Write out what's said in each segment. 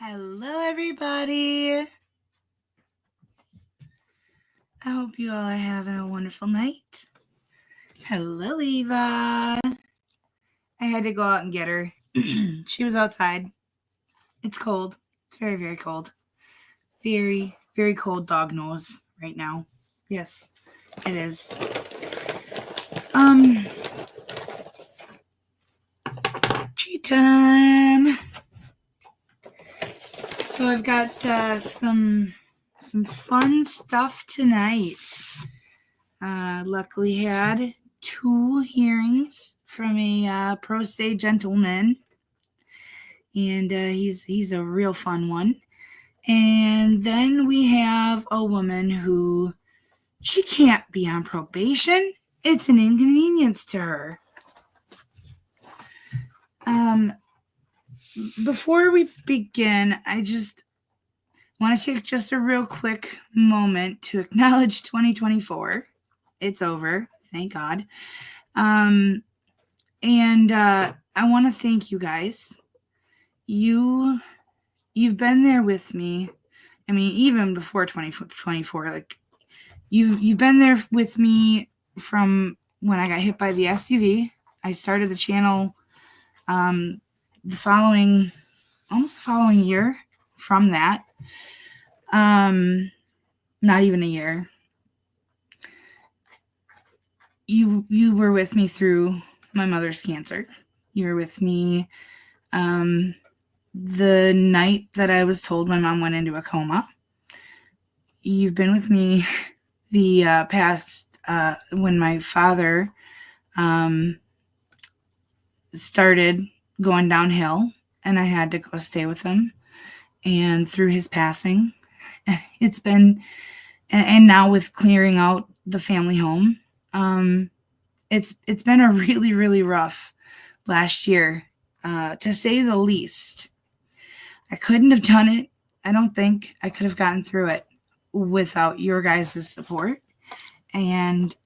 Hello, everybody. I hope you all are having a wonderful night. Hello, Eva. I had to go out and get her. She was outside. It's cold. It's very, very cold. Very, very cold dog nose right now. Yes, it is. Tea time. So I've got some fun stuff tonight. Luckily had 2 hearings from a pro se gentleman, and he's a real fun one. And then we have a woman who, she can't be on probation. It's an inconvenience to her. Before we begin, I just want to take just a real quick moment to acknowledge 2024. It's over, thank God. And I want to thank you guys. You've been there with me. I mean, even before 2024, like you've been there with me from when I got hit by the SUV. I started the channel the following year from that. Not even a year. You were with me through my mother's cancer. You were with me the night that I was told my mom went into a coma. You've been with me the past when my father started going downhill and I had to go stay with him, and through his passing. It's been, and now with clearing out the family home, it's been a really, really rough last year, to say the least. I couldn't have done it. I don't think I could have gotten through it without your guys' support and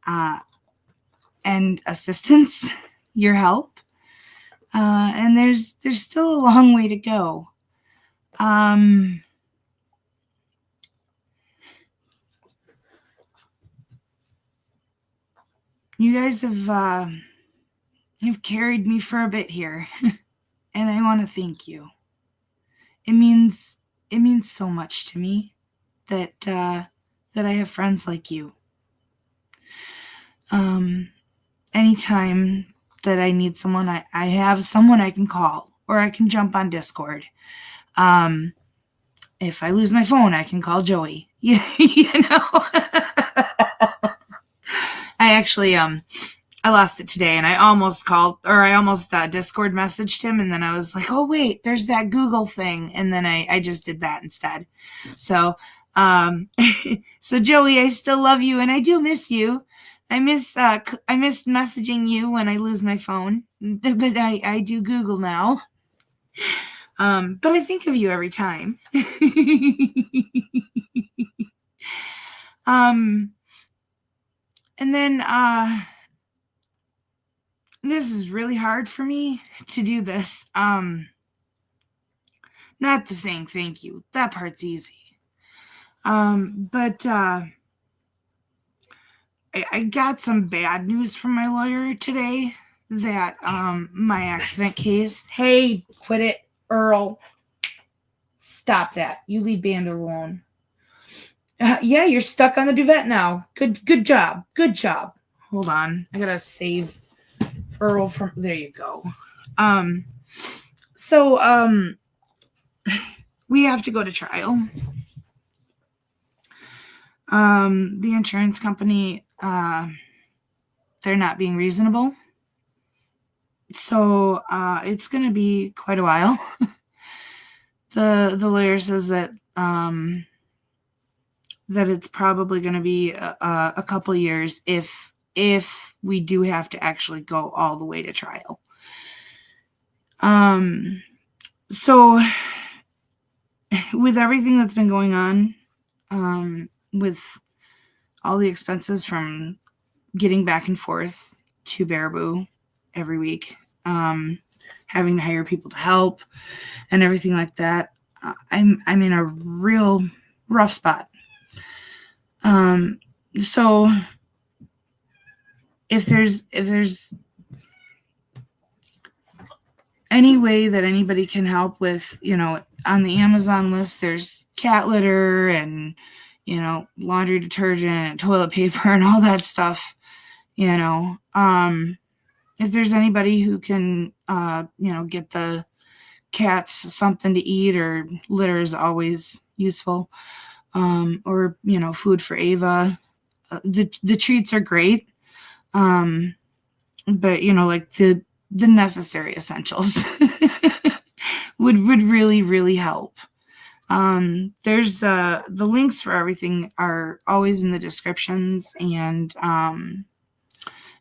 assistance, your help. And there's still a long way to go. You guys have carried me for a bit here, and I want to thank you. It means so much to me that I have friends like you. Anytime that I need someone, I have someone I can call, or I can jump on Discord. If I lose my phone, I can call Joey. You know. I actually I lost it today, and I almost Discord messaged him, and then I was like, oh wait, there's that Google thing, and then I just did that instead. So so Joey, I still love you, and I do miss you. I miss messaging you when I lose my phone, but I do Google now. But I think of you every time. And then this is really hard for me to do this. Not the saying thank you. That part's easy. But I got some bad news from my lawyer today that my accident case. Hey, quit it, Earl. Stop that. You leave Band alone. Yeah, you're stuck on the duvet now. Good job. Good job. Hold on. I gotta save Earl from. There you go. So we have to go to trial. The insurance company, they're not being reasonable. So it's gonna be quite a while. The lawyer says that that it's probably going to be a couple years if we do have to actually go all the way to trial. So with everything that's been going on, with all the expenses from getting back and forth to Baraboo every week, having to hire people to help and everything like that, I'm in a real rough spot. So if there's any way that anybody can help with, on the Amazon list, there's cat litter and, laundry detergent and toilet paper and all that stuff, if there's anybody who can, get the cats something to eat, or litter is always useful, or, food for Ava. The treats are great. But, like the necessary essentials would really, really help. There's the links for everything are always in the descriptions and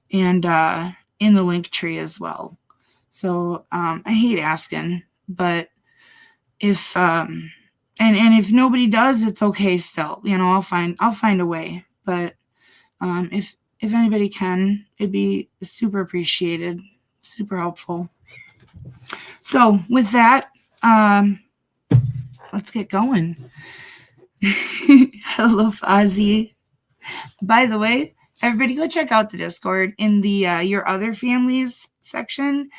in the link tree as well. So I hate asking, but if and if nobody does, it's okay still. I'll find a way. But if anybody can, it'd be super appreciated, super helpful. So with that, let's get going. Hello, Fozzie. By the way, everybody go check out the Discord in the Your Other Families section.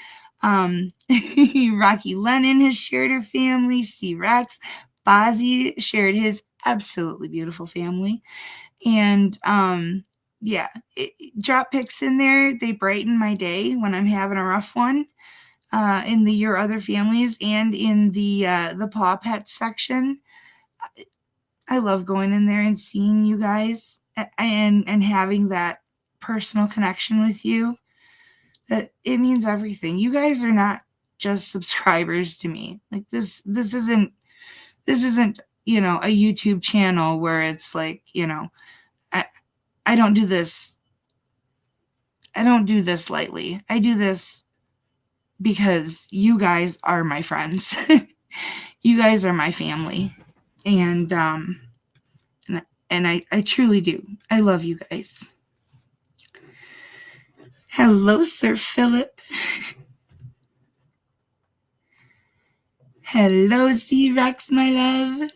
Rocky Lennon has shared her family. C-Rex. Fozzie shared his absolutely beautiful family. And drop pics in there. They brighten my day when I'm having a rough one. In the Your Other Families and in the Paw Pets section. I love going in there and seeing you guys and having that personal connection with you. That it means everything. You guys are not just subscribers to me. Like this isn't a YouTube channel where it's like, I don't do this. I don't do this lightly. I do this because you guys are my friends. You guys are my family. And I truly do. I love you guys. Hello, Sir Philip. Hello, C-Rex, my love.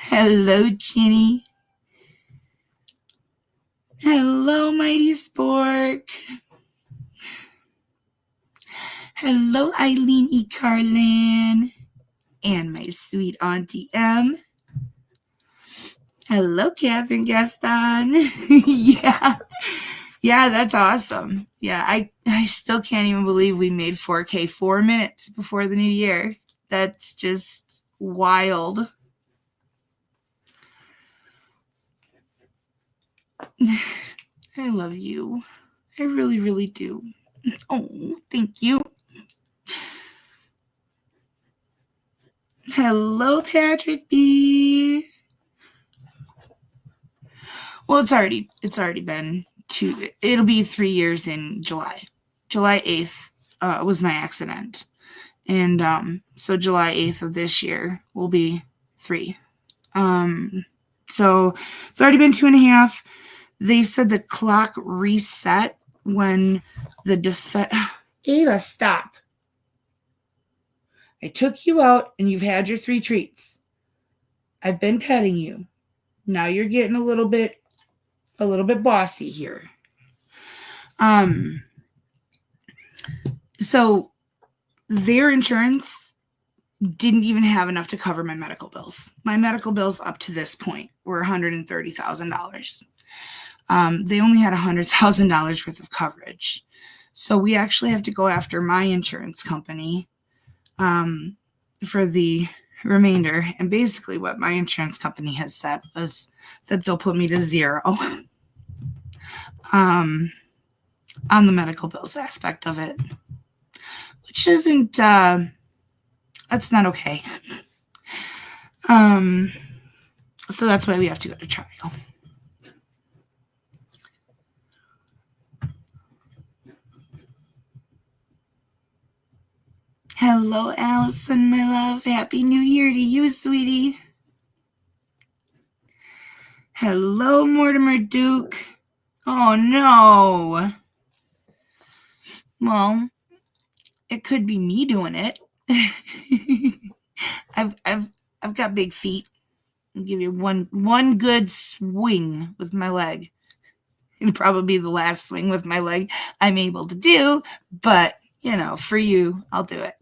Hello, Ginny. Hello, Mighty Spork. Hello, Eileen E. Carlin. And my sweet Auntie M. Hello, Catherine Gaston. Yeah, that's awesome. Yeah, I still can't even believe we made 4K 4 minutes before the new year. That's just wild. I love you. I really, really do. Oh, thank you. Hello, Patrick B. Well, it's already been it'll be 3 years in July. July 8th was my accident. And so July 8th of this year will be 3. So it's already been 2.5. They said the clock reset when the Ava, stop. I took you out and you've had your 3 treats. I've been petting you. Now you're getting a little bit bossy here. So their insurance didn't even have enough to cover my medical bills. My medical bills up to this point were $130,000. They only had $100,000 worth of coverage. So we actually have to go after my insurance company for the remainder. And basically what my insurance company has said was that they'll put me to 0 on the medical bills aspect of it, which isn't, that's not okay. So that's why we have to go to trial. Hello, Allison, my love. Happy New Year to you, sweetie. Hello, Mortimer Duke. Oh, no. Well, it could be me doing it. I've got big feet. I'll give you one good swing with my leg. It'll probably be the last swing with my leg I'm able to do, but for you, I'll do it.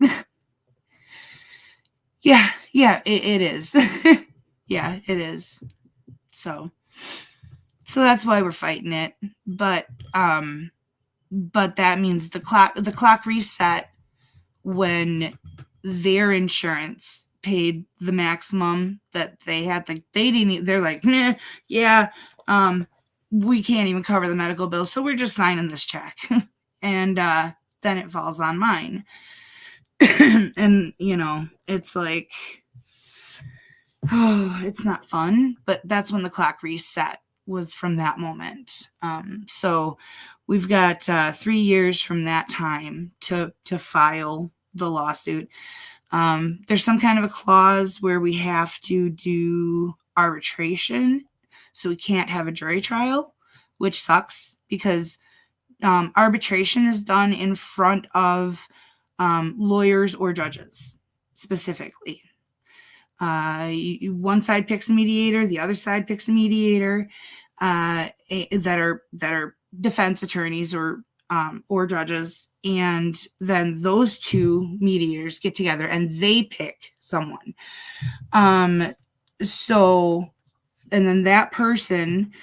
Yeah, it is. Yeah, it is. So that's why we're fighting it. But that means the clock reset when their insurance paid the maximum that they had. Like they're like, nah, yeah, we can't even cover the medical bill, so we're just signing this check. And then it falls on mine. And it's like, oh, it's not fun, but that's when the clock reset, was from that moment. So we've got 3 years from that time to file the lawsuit. There's some kind of a clause where we have to do arbitration, so we can't have a jury trial, which sucks because arbitration is done in front of lawyers or judges specifically. One side picks a mediator, the other side picks a mediator that are defense attorneys or judges, and then those two mediators get together and they pick someone. So, and then that person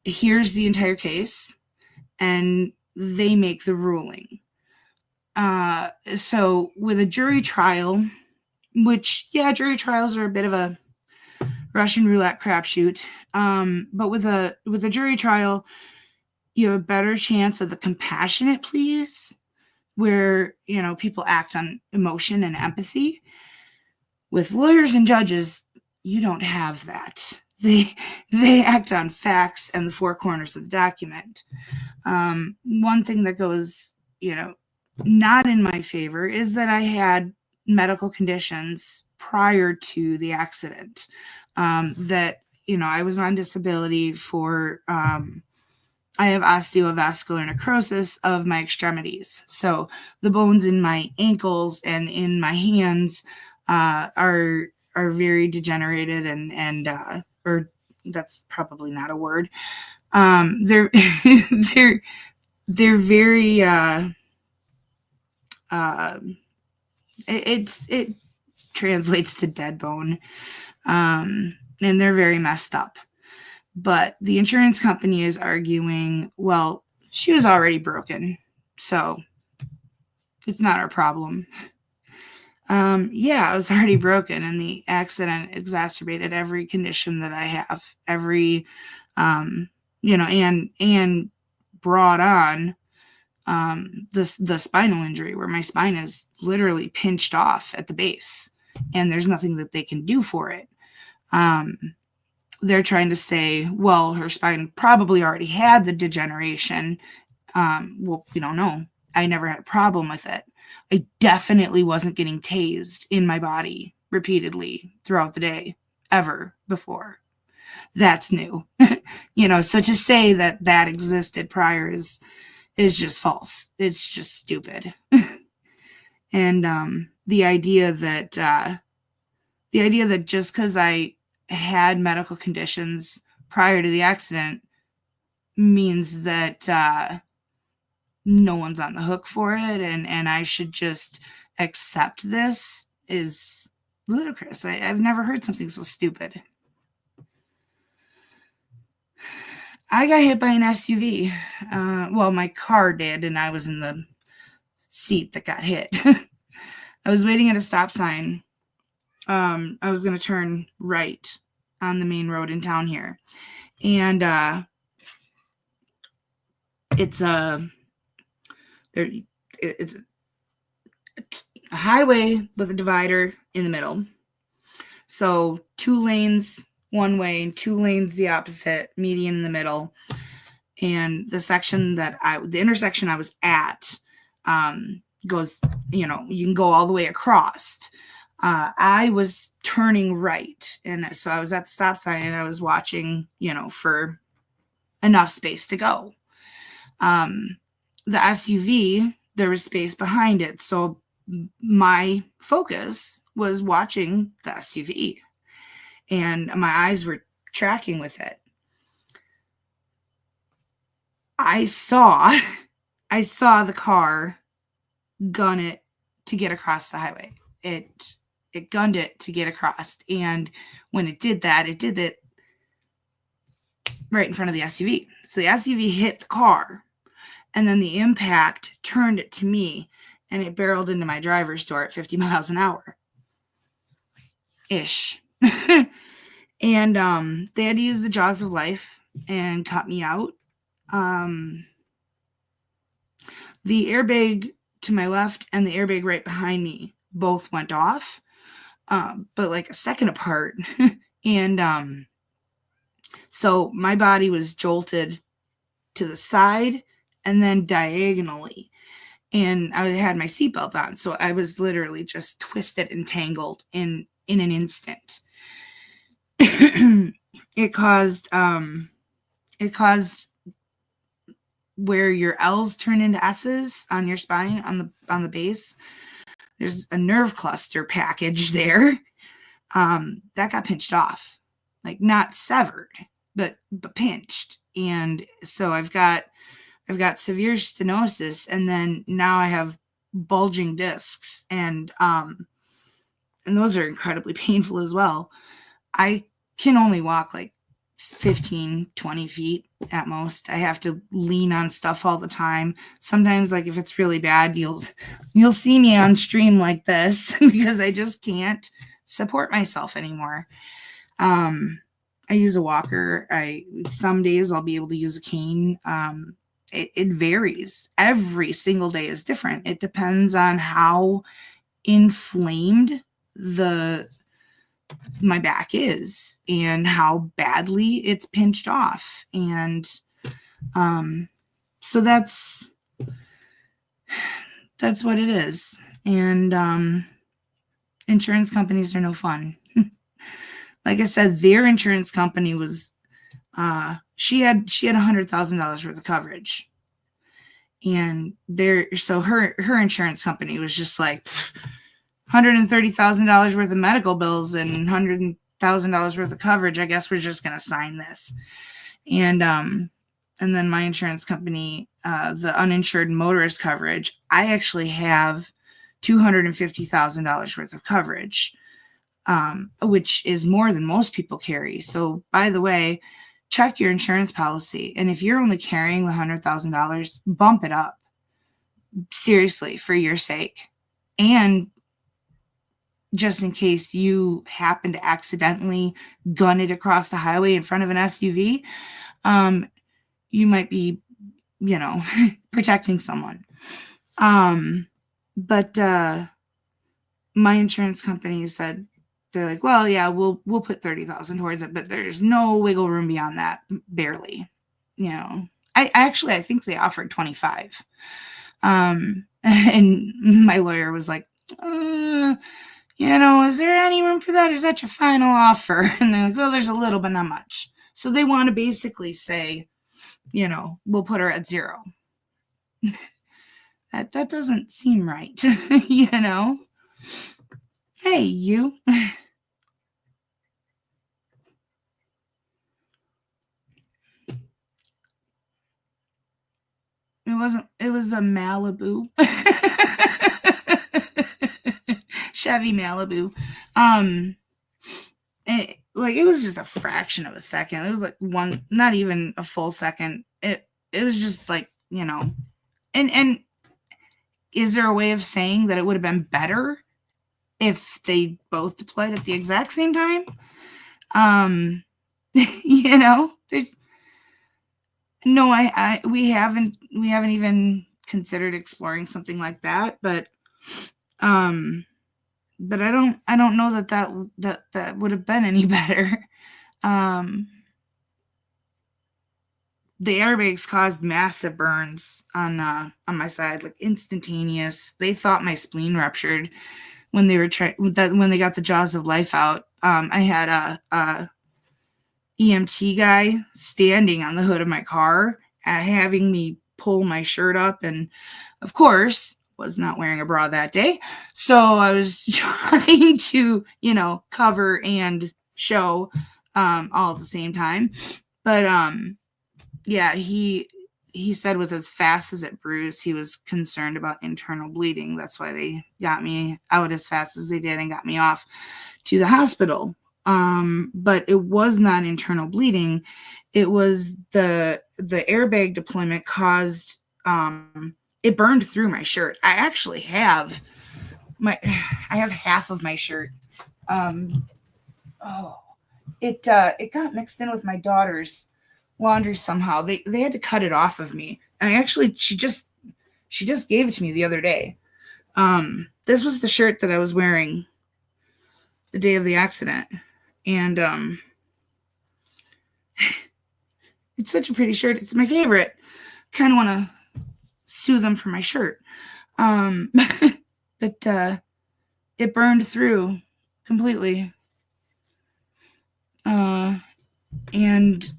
hears the entire case and they make the ruling. So with a jury trial, which, jury trials are a bit of a Russian roulette crapshoot. But with a jury trial, you have a better chance of the compassionate pleas, where people act on emotion and empathy. With lawyers and judges, you don't have that. They act on facts and the four corners of the document. One thing that goes, not in my favor is that I had medical conditions prior to the accident, that I was on disability for I have osteovascular necrosis of my extremities. So the bones in my ankles and in my hands are very degenerated and or that's probably not a word. They're they're very it translates to dead bone, and they're very messed up. But the insurance company is arguing, well, she was already broken, so it's not our problem. I was already broken, and the accident exacerbated every condition that I have, every and brought on the spinal injury, where my spine is literally pinched off at the base and there's nothing that they can do for it. They're trying to say, well, her spine probably already had the degeneration. Well, we don't know. I never had a problem with it. I definitely wasn't getting tased in my body repeatedly throughout the day ever before. That's new. So to say that existed prior is just false. It's just stupid. And the idea that just because I had medical conditions prior to the accident means that no one's on the hook for it, and I should just accept this is ludicrous. I've never heard something so stupid. I got hit by an SUV. Well, my car did, and I was in the seat that got hit. I was waiting at a stop sign. I was going to turn right on the main road in town here. And it's a highway with a divider in the middle. So 2 lanes one way and 2 lanes the opposite, median in the middle. And the intersection I was at goes, you can go all the way across. I was turning right. And so I was at the stop sign and I was watching, for enough space to go. The SUV, there was space behind it. So my focus was watching the SUV, and my eyes were tracking with it. I saw the car gun it to get across the highway. It gunned it to get across, and when it did that, it did it right in front of the SUV. So the SUV hit the car, and then the impact turned it to me, and it barreled into my driver's door at 50 miles an hour. Ish. And they had to use the jaws of life and cut me out. The airbag to my left and the airbag right behind me both went off, but like a second apart. And so my body was jolted to the side and then diagonally. And I had my seatbelt on, so I was literally just twisted and tangled in an instant. It caused where your L's turn into S's on your spine, on the base. There's a nerve cluster package there that got pinched off, like not severed, but pinched. And so I've got severe stenosis, and then now I have bulging discs, and those are incredibly painful as well. I can only walk like 15, 20 feet at most. I have to lean on stuff all the time. Sometimes, like if it's really bad, you'll see me on stream like this because I just can't support myself anymore. I use a walker. Some days I'll be able to use a cane. It varies. Every single day is different. It depends on how inflamed my back is and how badly it's pinched off. And so that's what it is. And insurance companies are no fun. Like I said, their insurance company was she had $100,000 worth of coverage, and her insurance company was just like $130,000 worth of medical bills and $100,000 worth of coverage. I guess we're just gonna sign this. And then my insurance company, the uninsured motorist coverage, I actually have $250,000 worth of coverage, which is more than most people carry. So, by the way, check your insurance policy, and if you're only carrying the $100,000, bump it up. Seriously, for your sake, and just in case you happen to accidentally gun it across the highway in front of an SUV, you might be, protecting someone. But my insurance company said, they're like, well, yeah, we'll put 30,000 towards it, but there's no wiggle room beyond that, barely. I think they offered 25. And my lawyer was like, is there any room for that? Is that your final offer? And they're like, well, there's a little, but not much. So they want to basically say, we'll put her at 0. That doesn't seem right. Hey, you. It was a Malibu. Chevy Malibu. It was just a fraction of a second. It was like not even a full second. It was just like, and is there a way of saying that it would have been better if they both deployed at the exact same time? There's no, we haven't even considered exploring something like that, but I don't know that would have been any better. The airbags caused massive burns on my side, like instantaneous. They thought my spleen ruptured when they were when they got the jaws of life out. I had a EMT guy standing on the hood of my car, having me pull my shirt up, and of course was not wearing a bra that day. So I was trying to, cover and show all at the same time. But yeah, he said with as fast as it bruised, he was concerned about internal bleeding. That's why they got me out as fast as they did and got me off to the hospital. But it was not internal bleeding. It was the airbag deployment caused, it burned through my shirt. I actually have I have half of my shirt. It got mixed in with my daughter's laundry somehow. They had to cut it off of me. And she just gave it to me the other day. This was the shirt that I was wearing the day of the accident. And it's such a pretty shirt. It's my favorite. Kind of want to sue them for my shirt. But it burned through completely. And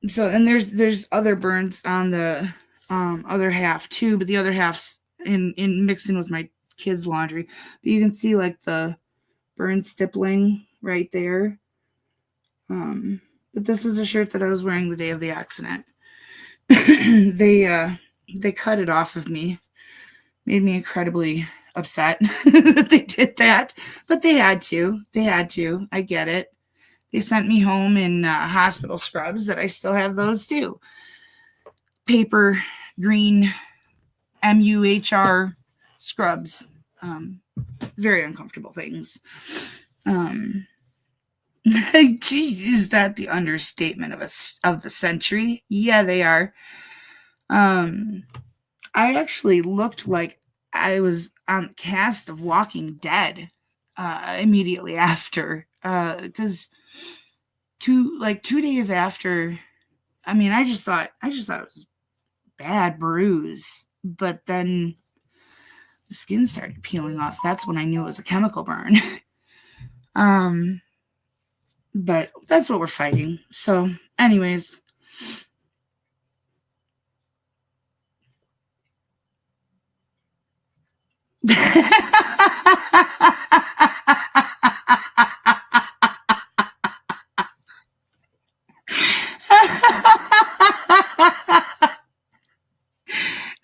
so, and there's other burns on the other half too, but the other half's in mixed in with my kids' laundry. But you can see like the burn stippling right there. But this was a shirt that I was wearing the day of the accident. They cut it off of me. Made me incredibly upset that they did that, but they had to. I get it. They sent me home in hospital scrubs that I still have those too. Paper green MUHR scrubs. Very uncomfortable things. Geez, is that the understatement of the century? Yeah, they are. I actually looked like I was on the cast of Walking Dead immediately after, because 2 days after, I just thought it was bad bruise, but then the skin started peeling off. That's when I knew it was a chemical burn. But that's what we're fighting. So, anyways.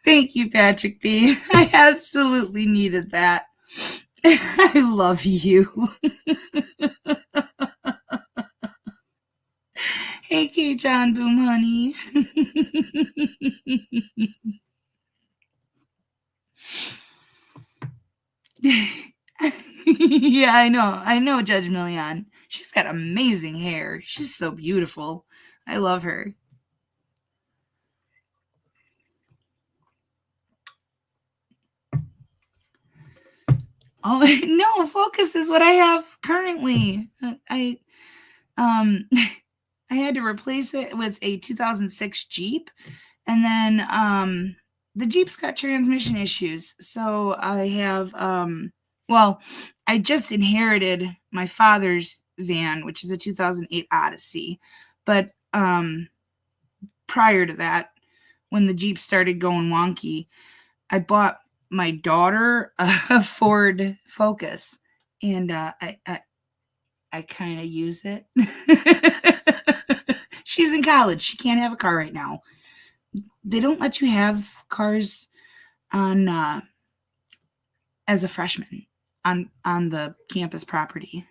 Thank you, Patrick B. I absolutely needed that. I love you. Hey, K. John Boom, honey. Yeah, I know Judge Million. She's got amazing hair. She's so beautiful. I love her. Oh, no, Focus is what I have currently. I had to replace it with a 2006 Jeep, and then the Jeep's got transmission issues. So I have I just inherited my father's van, which is a 2008 Odyssey. But prior to that, when the Jeep started going wonky, I bought my daughter a Ford Focus, and I kind of use it. She's in college. She can't have a car right now. They don't let you have cars on as a freshman on the campus property.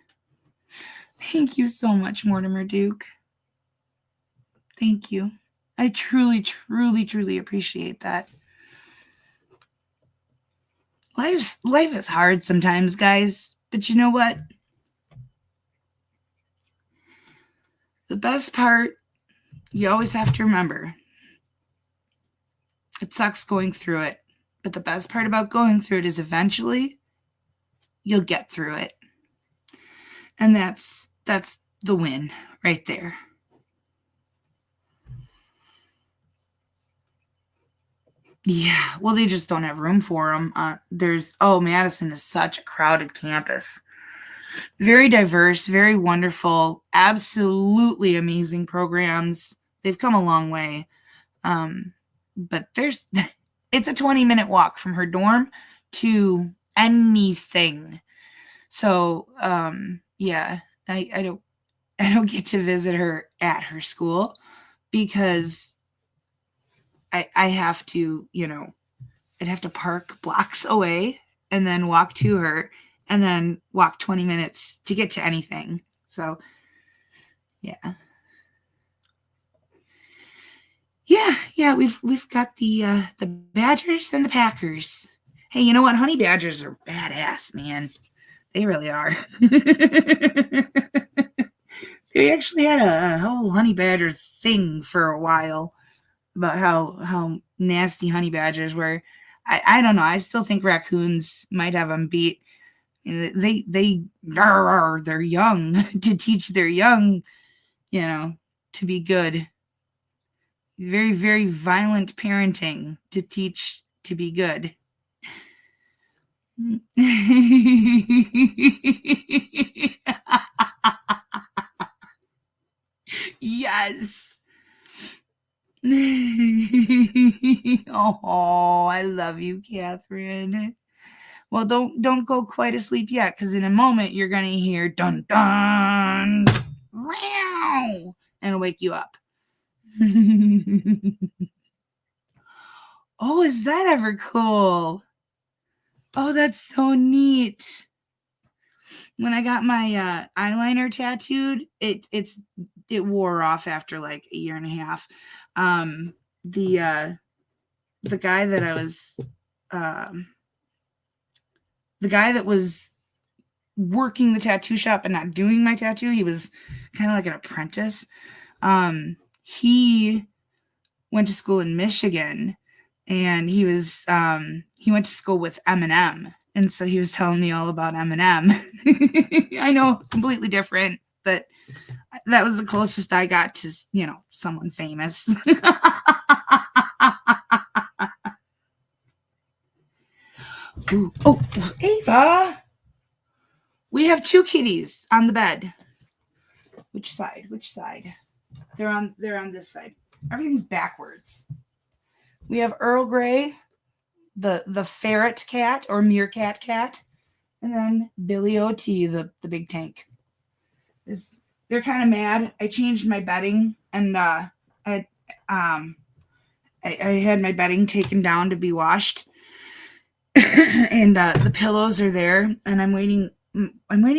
Thank you so much, Mortimer Duke. Thank you. I truly, truly, truly appreciate that. Life is hard sometimes, guys, but you know what? The best part, you always have to remember, it sucks going through it, but the best part about going through it is eventually you'll get through it. And that's the win right there. Yeah, well, they just don't have room for them. Madison is such a crowded campus. Very diverse, very wonderful, absolutely amazing programs. They've come a long way. But it's a 20-minute walk from her dorm to anything. So, yeah, I don't get to visit her at her school because I have to, I'd have to park blocks away and then walk to her and then walk 20 minutes to get to anything. So, yeah. Yeah, we've got the Badgers and the Packers. Hey, you know what? Honey Badgers are badass, man. They really are. They actually had a whole honey badger thing for a while about how nasty honey badgers were. I don't know. I still think raccoons might have them beat. They're young to teach their young, to be good. Very, very violent parenting to teach to be good. Yes. Oh, I love you, Catherine. Well, don't go quite asleep yet, because in a moment you're gonna hear dun dun, meow, and wake you up. Oh, is that ever cool? Oh, that's so neat. When I got my eyeliner tattooed, it wore off after like a year and a half. The guy that I was the guy that was working the tattoo shop and not doing my tattoo, he was kind of like an apprentice. He went to school in Michigan, and he went to school with Eminem, and so he was telling me all about Eminem. I know, completely different, but that was the closest I got to, someone famous. Ooh, oh, Ava, we have two kitties on the bed. Which side? They're on this side. Everything's backwards. We have Earl Grey, the ferret cat or meerkat cat, and then Billy O.T., the big tank. They're kind of mad. I changed my bedding, and I had my bedding taken down to be washed, and the pillows are there, and I'm waiting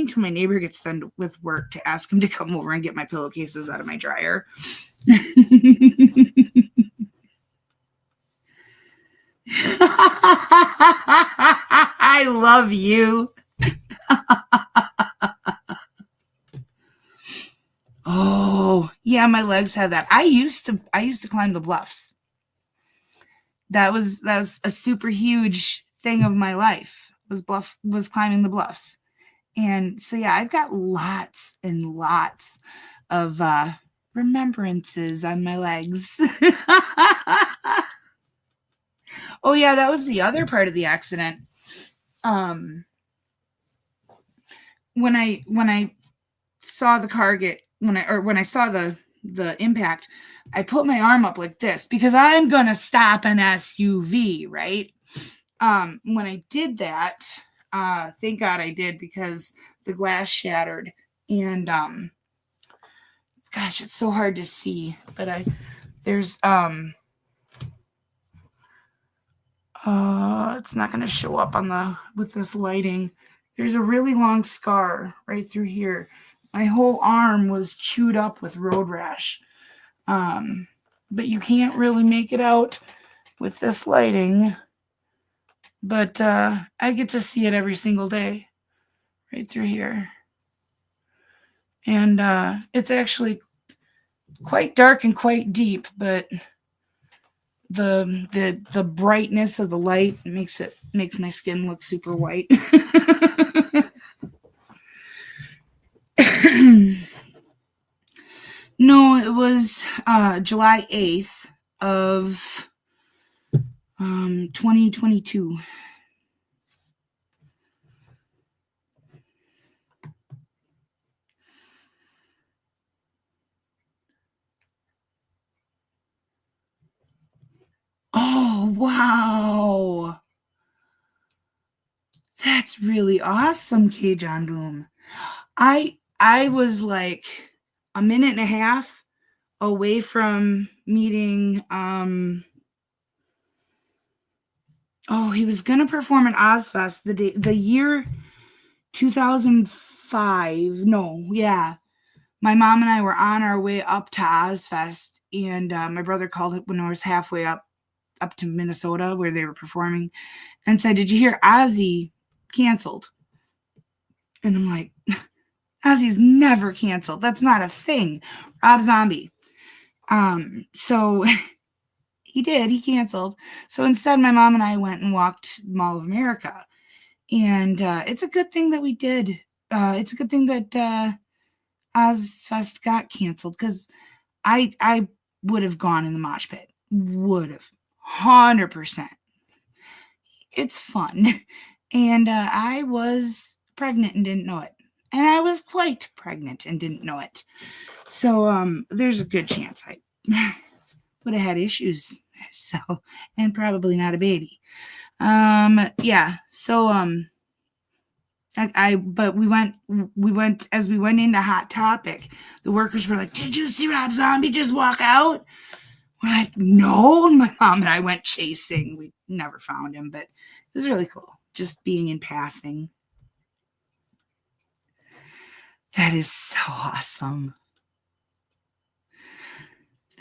till my neighbor gets done with work to ask him to come over and get my pillowcases out of my dryer. I love you. Oh, yeah, my legs have that. I used to climb the bluffs. That was a super huge thing of my life. Was climbing the bluffs. And so yeah, I've got lots and lots of remembrances on my legs. Oh yeah, that was the other part of the accident. When I saw the car when I saw the impact, I put my arm up like this because I'm gonna stop an SUV, right? When I did that, thank God I did, because the glass shattered, and gosh, it's so hard to see, but there's it's not going to show up with this lighting. There's a really long scar right through here. My whole arm was chewed up with road rash. But you can't really make it out with this lighting. But I get to see it every single day right through here. And it's actually quite dark and quite deep, but the brightness of the light makes my skin look super white. No, it was July 8th of 2022. Oh, Oh, wow. That's really awesome, K. John Boom. I was like a minute and a half away from meeting he was gonna perform at Ozfest the year 2005. No, yeah. My mom and I were on our way up to Ozfest, and my brother called it when I was halfway up to Minnesota where they were performing and said, "Did you hear Ozzy canceled?" And I'm like, Ozzy's never canceled. That's not a thing. Rob Zombie. So he did. He canceled. So instead, my mom and I went and walked Mall of America. And it's a good thing that we did. It's a good thing that Ozfest got canceled, because I would have gone in the mosh pit. Would have. 100%. It's fun. And I was pregnant and didn't know it. And I was quite pregnant and didn't know it. So there's a good chance I would have had issues. So, and probably not a baby. Yeah. So but we went as we went into Hot Topic, the workers were like, "Did you see Rob Zombie just walk out?" We're like, "No." And my mom and I went chasing. We never found him, but it was really cool just being in passing. That is so awesome.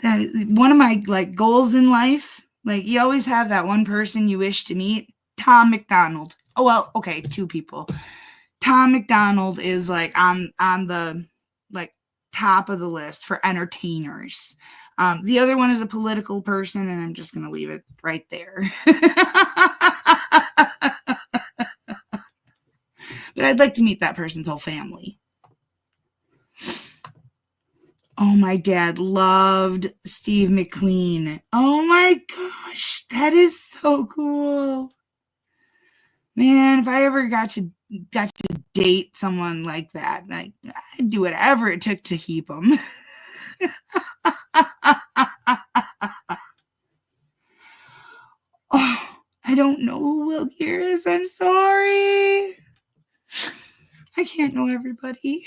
That is one of my goals in life. Like, you always have that one person you wish to meet. Tom McDonald. Oh, well, okay, two people. Tom McDonald is on the top of the list for entertainers. The other one is a political person, and I'm just going to leave it right there. But I'd like to meet that person's whole family. Oh, my dad loved Steve McQueen. Oh my gosh, that is so cool. Man, if I ever got to date someone like that, I'd do whatever it took to keep him. Oh, I don't know who Will Gear is. I'm sorry. I can't know everybody.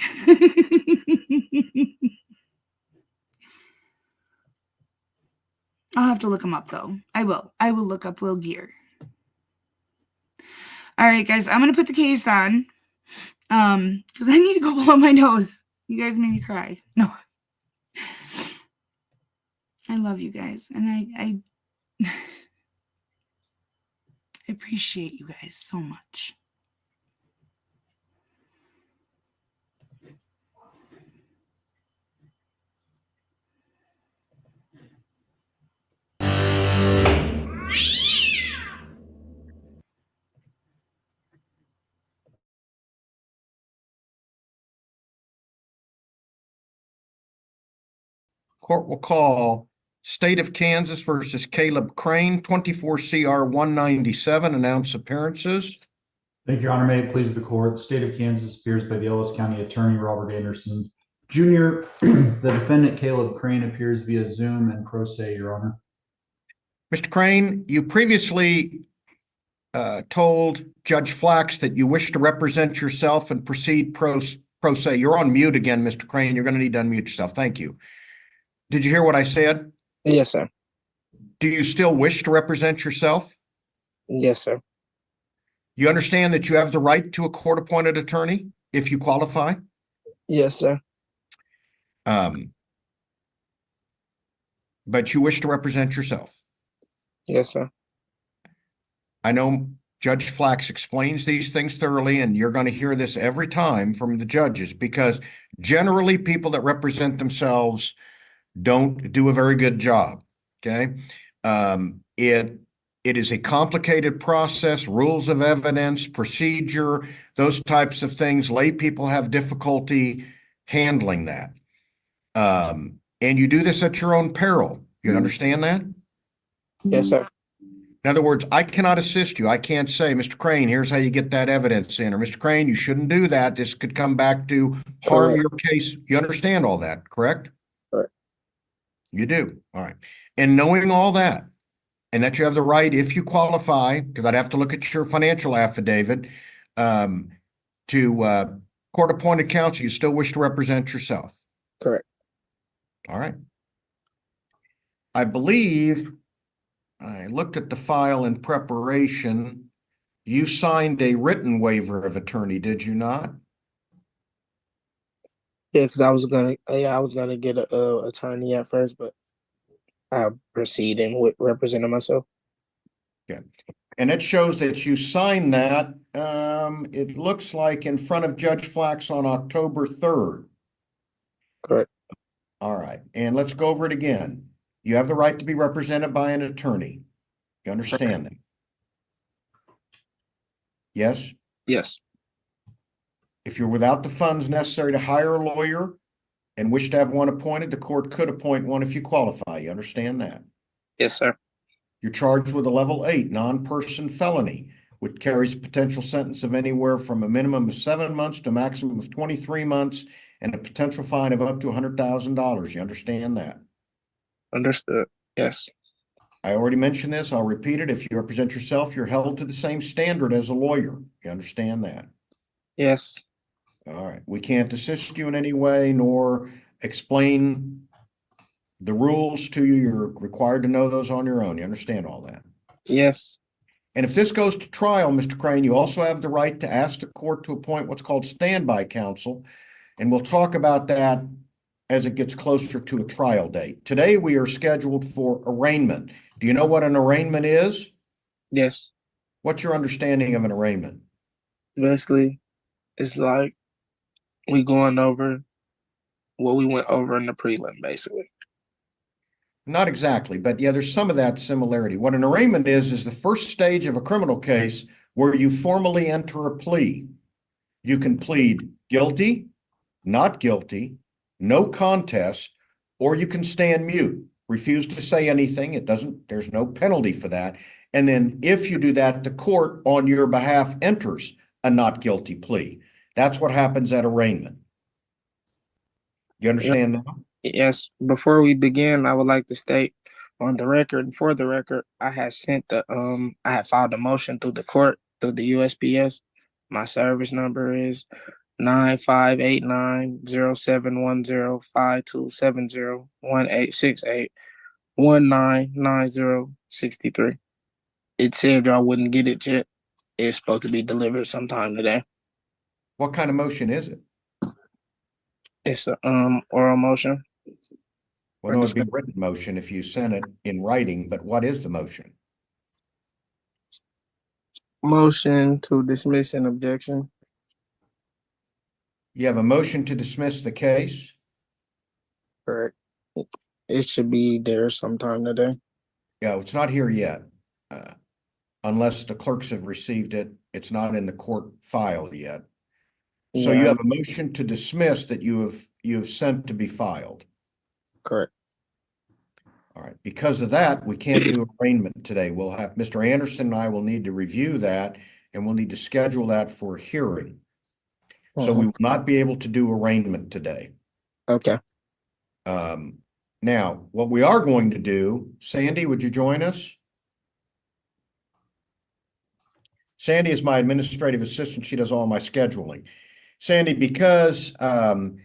I'll have to look him up, though. I will look up Will Gear. All right, guys, I'm going to put the case on because I need to go blow my nose. You guys made me cry. No. I love you guys, and I appreciate you guys so much. Court will call State of Kansas versus Caleb Crane, 24 CR 197. Announce appearances. Thank you, Your Honor. May it please the court. The state of Kansas appears by the Ellis County Attorney Robert Anderson Jr. The defendant Caleb Crane appears via Zoom and pro se, Your Honor. Mr. Crane, you previously told Judge Flax that you wish to represent yourself and proceed pro se. You're on mute again, Mr. Crane. You're going to need to unmute yourself. Thank you. Did you hear what I said? Yes, sir. Do you still wish to represent yourself? Yes, sir. You understand that you have the right to a court-appointed attorney if you qualify? Yes, sir. But you wish to represent yourself? Yes, sir. I know Judge Flax explains these things thoroughly, and you're going to hear this every time from the judges, because generally people that represent themselves don't do a very good job. Okay. It is a complicated process, rules of evidence, procedure, those types of things. Lay people have difficulty handling that. And you do this at your own peril. You understand that? Yes, sir. In other words, I cannot assist you. I can't say, Mr. Crane, here's how you get that evidence in, or Mr. Crane, you shouldn't do that. This could come back to harm your case. You understand all that, correct? Correct. You do. All right. And knowing all that, and that you have the right, if you qualify, because I'd have to look at your financial affidavit, to court-appointed counsel, you still wish to represent yourself. Correct. All right. I believe I looked at the file in preparation. You signed a written waiver of attorney, did you not? Yeah, because I was gonna get a attorney at first, but I'm proceeding with representing myself. Okay. And it shows that you signed that, it looks like in front of Judge Flax on October 3rd. Correct. All right. And let's go over it again. You have the right to be represented by an attorney. You understand that? Yes? Yes. If you're without the funds necessary to hire a lawyer and wish to have one appointed, the court could appoint one if you qualify. You understand that? Yes, sir. You're charged with a level 8 non-person felony, which carries a potential sentence of anywhere from a minimum of 7 months to a maximum of 23 months and a potential fine of up to $100,000. You understand that? Understood. Yes. I already mentioned this. I'll repeat it. If you represent yourself, you're held to the same standard as a lawyer. You understand that? Yes. All right. We can't assist you in any way nor explain the rules to you. You're required to know those on your own. You understand all that? Yes. And if this goes to trial, Mr. Crane, you also have the right to ask the court to appoint what's called standby counsel. And we'll talk about that as it gets closer to a trial date. Today, we are scheduled for arraignment. Do you know what an arraignment is? Yes. What's your understanding of an arraignment? Basically, it's like we going over what we went over in the prelim, basically. Not exactly, but yeah, there's some of that similarity. What an arraignment is the first stage of a criminal case where you formally enter a plea. You can plead guilty, not guilty, no contest, or you can stand mute, refuse to say anything. There's no penalty for that. And then if you do that, the court on your behalf enters a not guilty plea. That's what happens at arraignment. You understand that? Yes. Before we begin, I would like to state on the record and for the record, I had filed a motion through the court through the USPS. My service number is 9589-0710-5270-1868-199063. It said y'all wouldn't get it yet. It's supposed to be delivered sometime today. What kind of motion is it? It's a oral motion. Well, no, it'd be a written motion if you sent it in writing, but what is the motion? Motion to dismiss an objection. You have a motion to dismiss the case? Correct. It should be there sometime today. Yeah, it's not here yet. Unless the clerks have received it, it's not in the court file yet. So you Yeah. have a motion to dismiss that you have sent to be filed. Correct. All right. Because of that, we can't do arraignment today. We'll have Mr. Anderson and I will need to review that, and we'll need to schedule that for a hearing. So we will not be able to do arraignment today. Okay. Now, what we are going to do, Sandy, would you join us? Sandy is my administrative assistant. She does all my scheduling. Sandy, because Mr.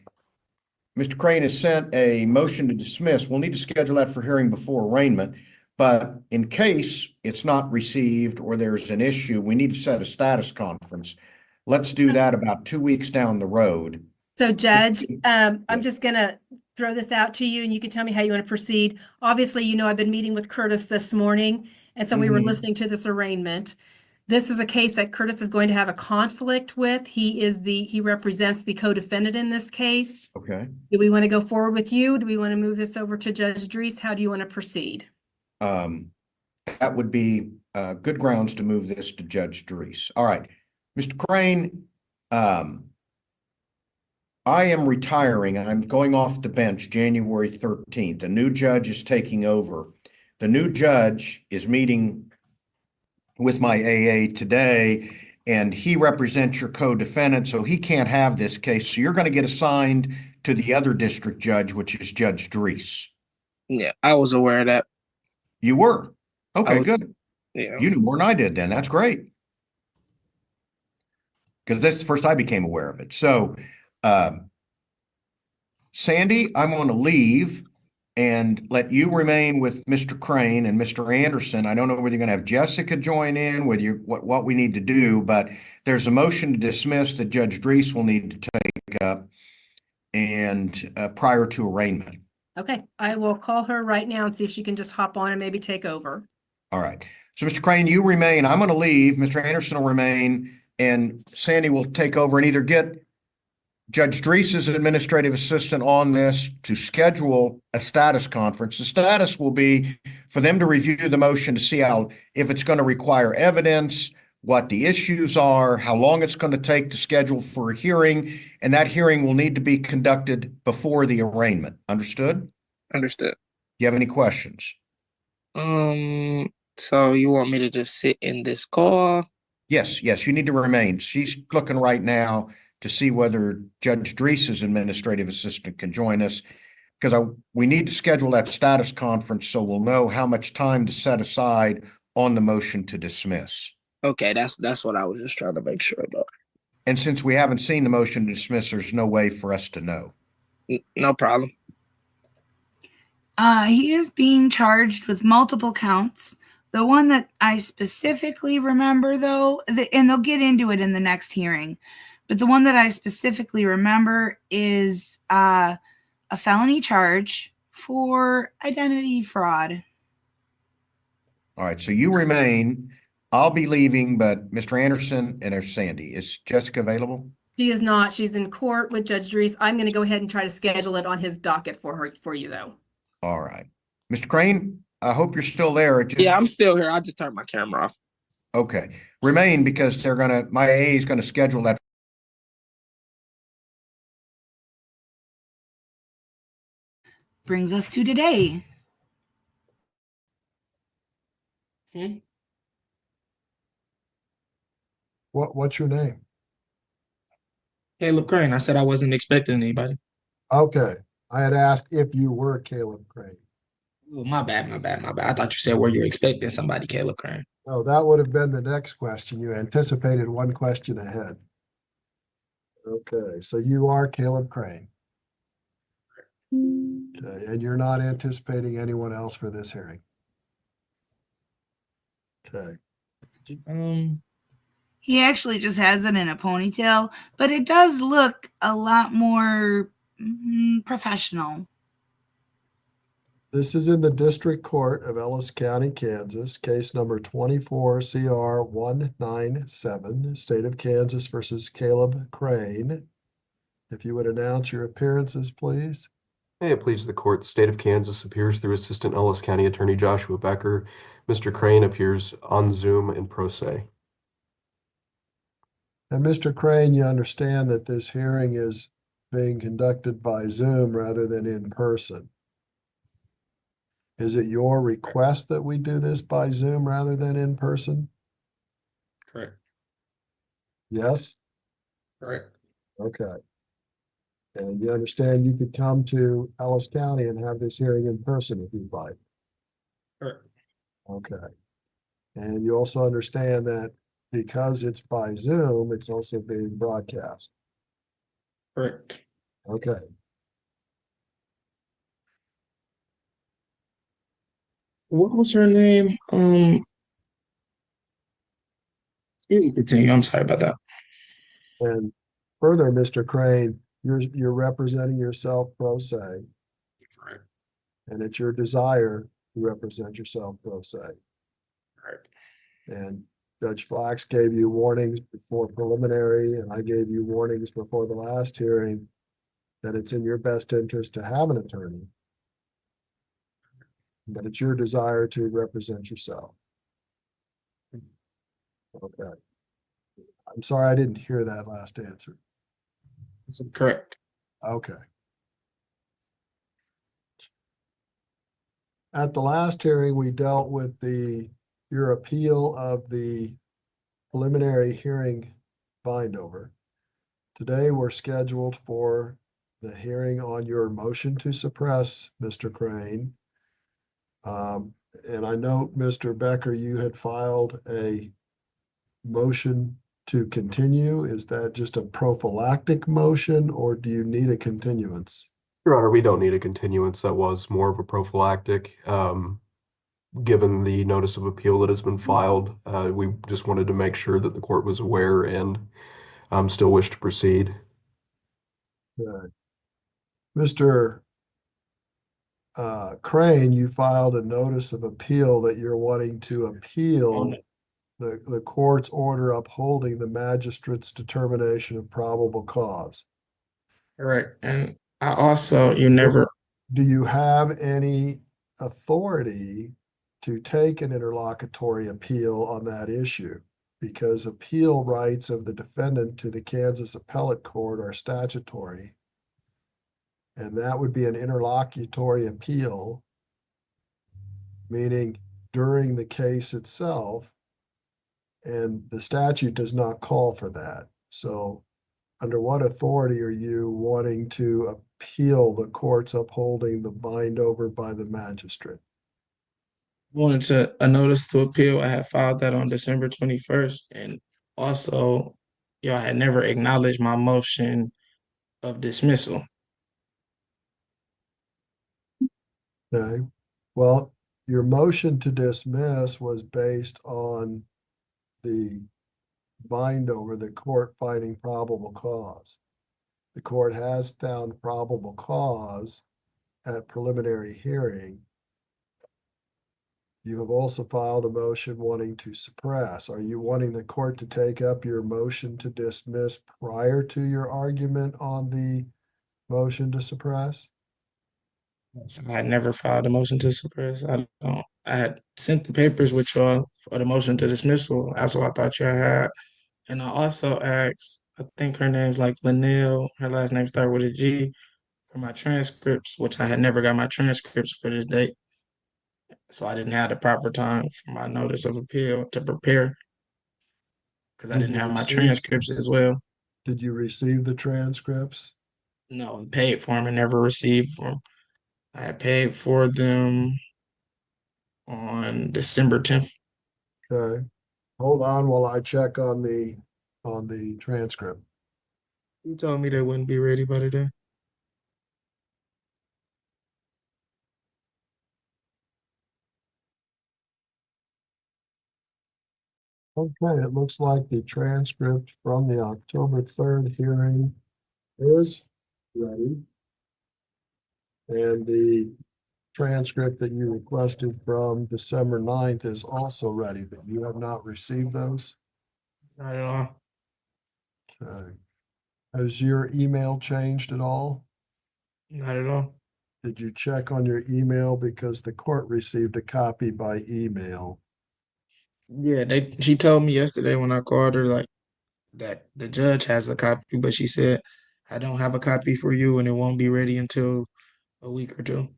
Crane has sent a motion to dismiss, we'll need to schedule that for hearing before arraignment. But in case it's not received or there's an issue, we need to set a status conference. Let's do that about 2 weeks down the road. So Judge, I'm just going to throw this out to you and you can tell me how you want to proceed. Obviously, you know, I've been meeting with Curtis this morning, and so we were listening to this arraignment. This is a case that Curtis is going to have a conflict with. He represents the co-defendant in this case. Okay. Do we want to go forward with you? Do we want to move this over to Judge Dries? How do you want to proceed? That would be good grounds to move this to Judge Dries. All right. Mr. Crane, I am retiring. I'm going off the bench January 13th. A new judge is taking over. The new judge is meeting with my AA today, and he represents your co-defendant, so he can't have this case. So you're going to get assigned to the other district judge, which is Judge Dries. Yeah, I was aware of that. You were. Okay, was- good. Yeah. You knew more than I did then. That's great. Because that's the first I became aware of it. So, Sandy, I'm going to leave and let you remain with Mr. Crane and Mr. Anderson. I don't know whether you're going to have Jessica join in, whether you what we need to do, but there's a motion to dismiss that Judge Drees will need to take up and prior to arraignment. Okay, I will call her right now and see if she can just hop on and maybe take over. All right. So, Mr. Crane, you remain. I'm going to leave. Mr. Anderson will remain, and Sandy will take over and either get Judge Drees' administrative assistant on this to schedule a status conference. The status will be for them to review the motion to see if it's going to require evidence, what the issues are, how long it's going to take to schedule for a hearing, and that hearing will need to be conducted before the arraignment. Understood? Understood. Do you have any questions? So you want me to just sit in this call? Yes, you need to remain. She's looking right now to see whether Judge Drees' administrative assistant can join us, because we need to schedule that status conference so we'll know how much time to set aside on the motion to dismiss. Okay, that's what I was just trying to make sure about. And since we haven't seen the motion to dismiss, there's no way for us to know. No problem. He is being charged with multiple counts. The one that I specifically remember, though, and they'll get into it in the next hearing, but the one that I specifically remember is a felony charge for identity fraud. All right, so you remain. I'll be leaving, but Mr. Anderson and there's Sandy. Is Jessica available? She is not. She's in court with Judge Drees. I'm going to go ahead and try to schedule it on his docket for you, though. All right. Mr. Crane, I hope you're still there. Yeah, I'm still here. I just turned my camera off. Okay. Remain because my AA is going to schedule that. Brings us to today. What's your name? Caleb Crane. I said I wasn't expecting anybody. Okay. I had asked if you were Caleb Crane. Oh, my bad. I thought you said were you expecting somebody, Caleb Crane? Oh, that would have been the next question. You anticipated one question ahead. Okay, so you are Caleb Crane. Okay, and you're not anticipating anyone else for this hearing. Okay. He actually just has it in a ponytail, but it does look a lot more professional. This is in the District Court of Ellis County, Kansas, case number 24 CR 197, State of Kansas versus Caleb Crane. If you would announce your appearances, please. May it please the court, the state of Kansas appears through Assistant Ellis County Attorney Joshua Becker. Mr. Crane appears on Zoom and pro se. And Mr. Crane, you understand that this hearing is being conducted by Zoom rather than in person. Is it your request that we do this by Zoom rather than in person? Correct. Yes? Correct. Okay. And you understand you could come to Ellis County and have this hearing in person if you'd like. Correct. Okay. And you also understand that because it's by Zoom, it's also being broadcast. Correct. Okay. What was her name? You can continue. I'm sorry about that. And further, Mr. Crane, you're representing yourself pro se, Correct. and it's your desire to represent yourself pro se. Correct. And Judge Flax gave you warnings before preliminary, and I gave you warnings before the last hearing that it's in your best interest to have an attorney, but it's your desire to represent yourself. Okay. I'm sorry, I didn't hear that last answer. Correct. Okay. At the last hearing, we dealt with your appeal of the preliminary hearing bindover. Today, we're scheduled for the hearing on your motion to suppress, Mr. Crane. And I know, Mr. Becker, you had filed a motion to continue. Is that just a prophylactic motion or do you need a continuance? Your Honor, we don't need a continuance. That was more of a prophylactic. Given the notice of appeal that has been filed, we just wanted to make sure that the court was aware and still wish to proceed. Okay. Mr. Crane, you filed a notice of appeal that you're wanting to appeal the court's order upholding the magistrate's determination of probable cause. Correct. And I also, you never, Do you have any authority to take an interlocutory appeal on that issue? Because appeal rights of the defendant to the Kansas Appellate Court are statutory. And that would be an interlocutory appeal, meaning during the case itself. And the statute does not call for that. So under what authority are you wanting to appeal the court's upholding the bind over by the magistrate? wanted to a notice to appeal. I had filed that on December 21st. And also, y'all had never acknowledged my motion of dismissal. Okay, well, your motion to dismiss was based on the bind over the court finding probable cause. The court has found probable cause at preliminary hearing. You have also filed a motion wanting to suppress. Are you wanting the court to take up your motion to dismiss prior to your argument on the motion to suppress? So I had never filed a motion to suppress. I had sent the papers with y'all for the motion to dismissal. That's what I thought y'all had. And I also asked, I think her name's like Linnell, her last name started with a G, for my transcripts, which I had never got my transcripts for this date. So I didn't have the proper time for my notice of appeal to prepare because I didn't have my transcripts as well. Did you receive the transcripts? No, I paid for them and never received them. I had paid for them on December 10th. Okay, hold on while I check on the transcript. You told me they wouldn't be ready by today. Okay, it looks like the transcript from the October 3rd hearing is ready. And the transcript that you requested from December 9th is also ready, but you have not received those? Not at all. Okay. Has your email changed at all? Not at all. Did you check on your email because the court received a copy by email? Yeah, she told me yesterday when I called her like that the judge has a copy, but she said I don't have a copy for you and it won't be ready until a week or two.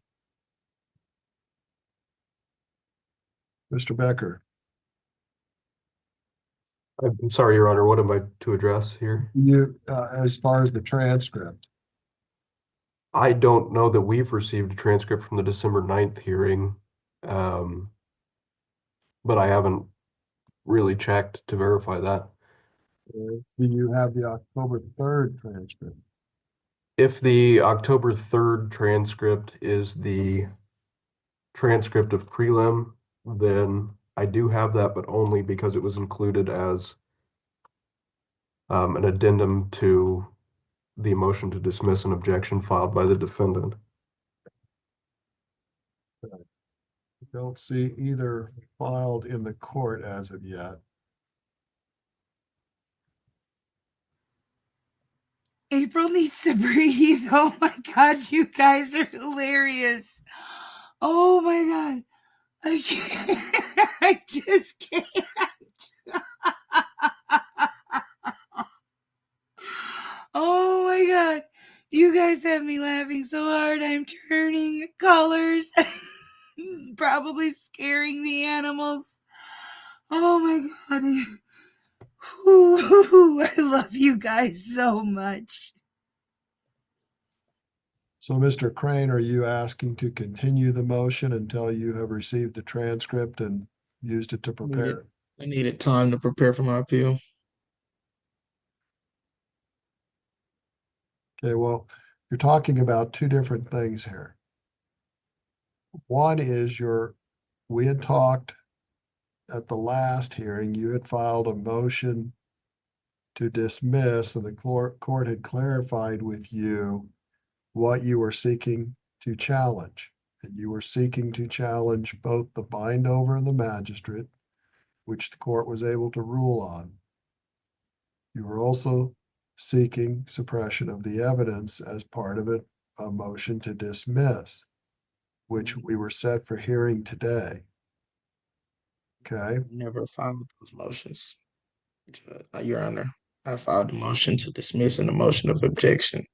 Mr. Becker, I'm sorry, Your Honor, what am I to address here? you, as far as the transcript, I don't know that we've received a transcript from the December 9th hearing, but I haven't really checked to verify that. do you have the October 3rd transcript? If the October 3rd transcript is the transcript of prelim, then I do have that, but only because it was included as an addendum to the motion to dismiss an objection filed by the defendant. I don't see either filed in the court as of yet. April needs to breathe. Oh my God, you guys are hilarious. Oh my God. I can't. I just can't. Oh my God. You guys have me laughing so hard. I'm turning colors. Probably scaring the animals. Oh my God. Ooh, I love you guys so much. So, Mr. Crane, are you asking to continue the motion until you have received the transcript and used it to prepare? I needed time to prepare for my appeal. Okay, well, you're talking about two different things here. One is we had talked at the last hearing, you had filed a motion to dismiss, and the court had clarified with you what you were seeking to challenge. And you were seeking to challenge both the bind over of the magistrate, which the court was able to rule on. You were also seeking suppression of the evidence as part of a motion to dismiss, which we were set for hearing today. Okay, Never filed those motions, Your Honor. I filed a motion to dismiss and a motion of objection.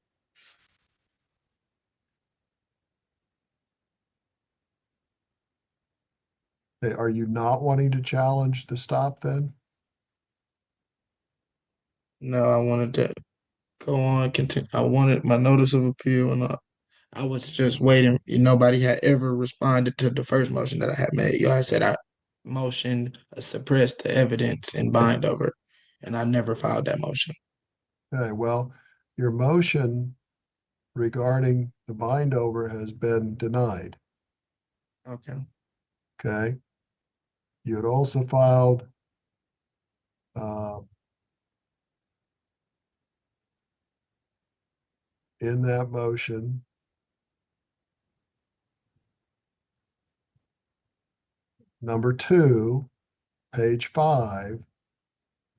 okay, are you not wanting to challenge the stop then? No, I wanted to go on, continue. I wanted my notice of appeal, and I was just waiting. Nobody had ever responded to the first motion that I had made. Y'all had said I motioned suppress the evidence and bind over, and I never filed that motion. Okay, well, your motion regarding the bind over has been denied. Okay. Okay. You had also filed in that motion number 2, page 5,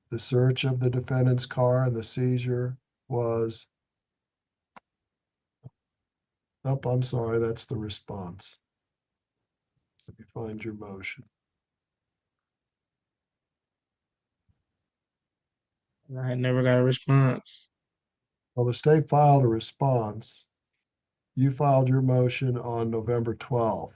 the search of the defendant's car and the seizure was, oh, I'm sorry, that's the response. Let me find your motion. I had never got a response. Well, the state filed a response. You filed your motion on November 12th.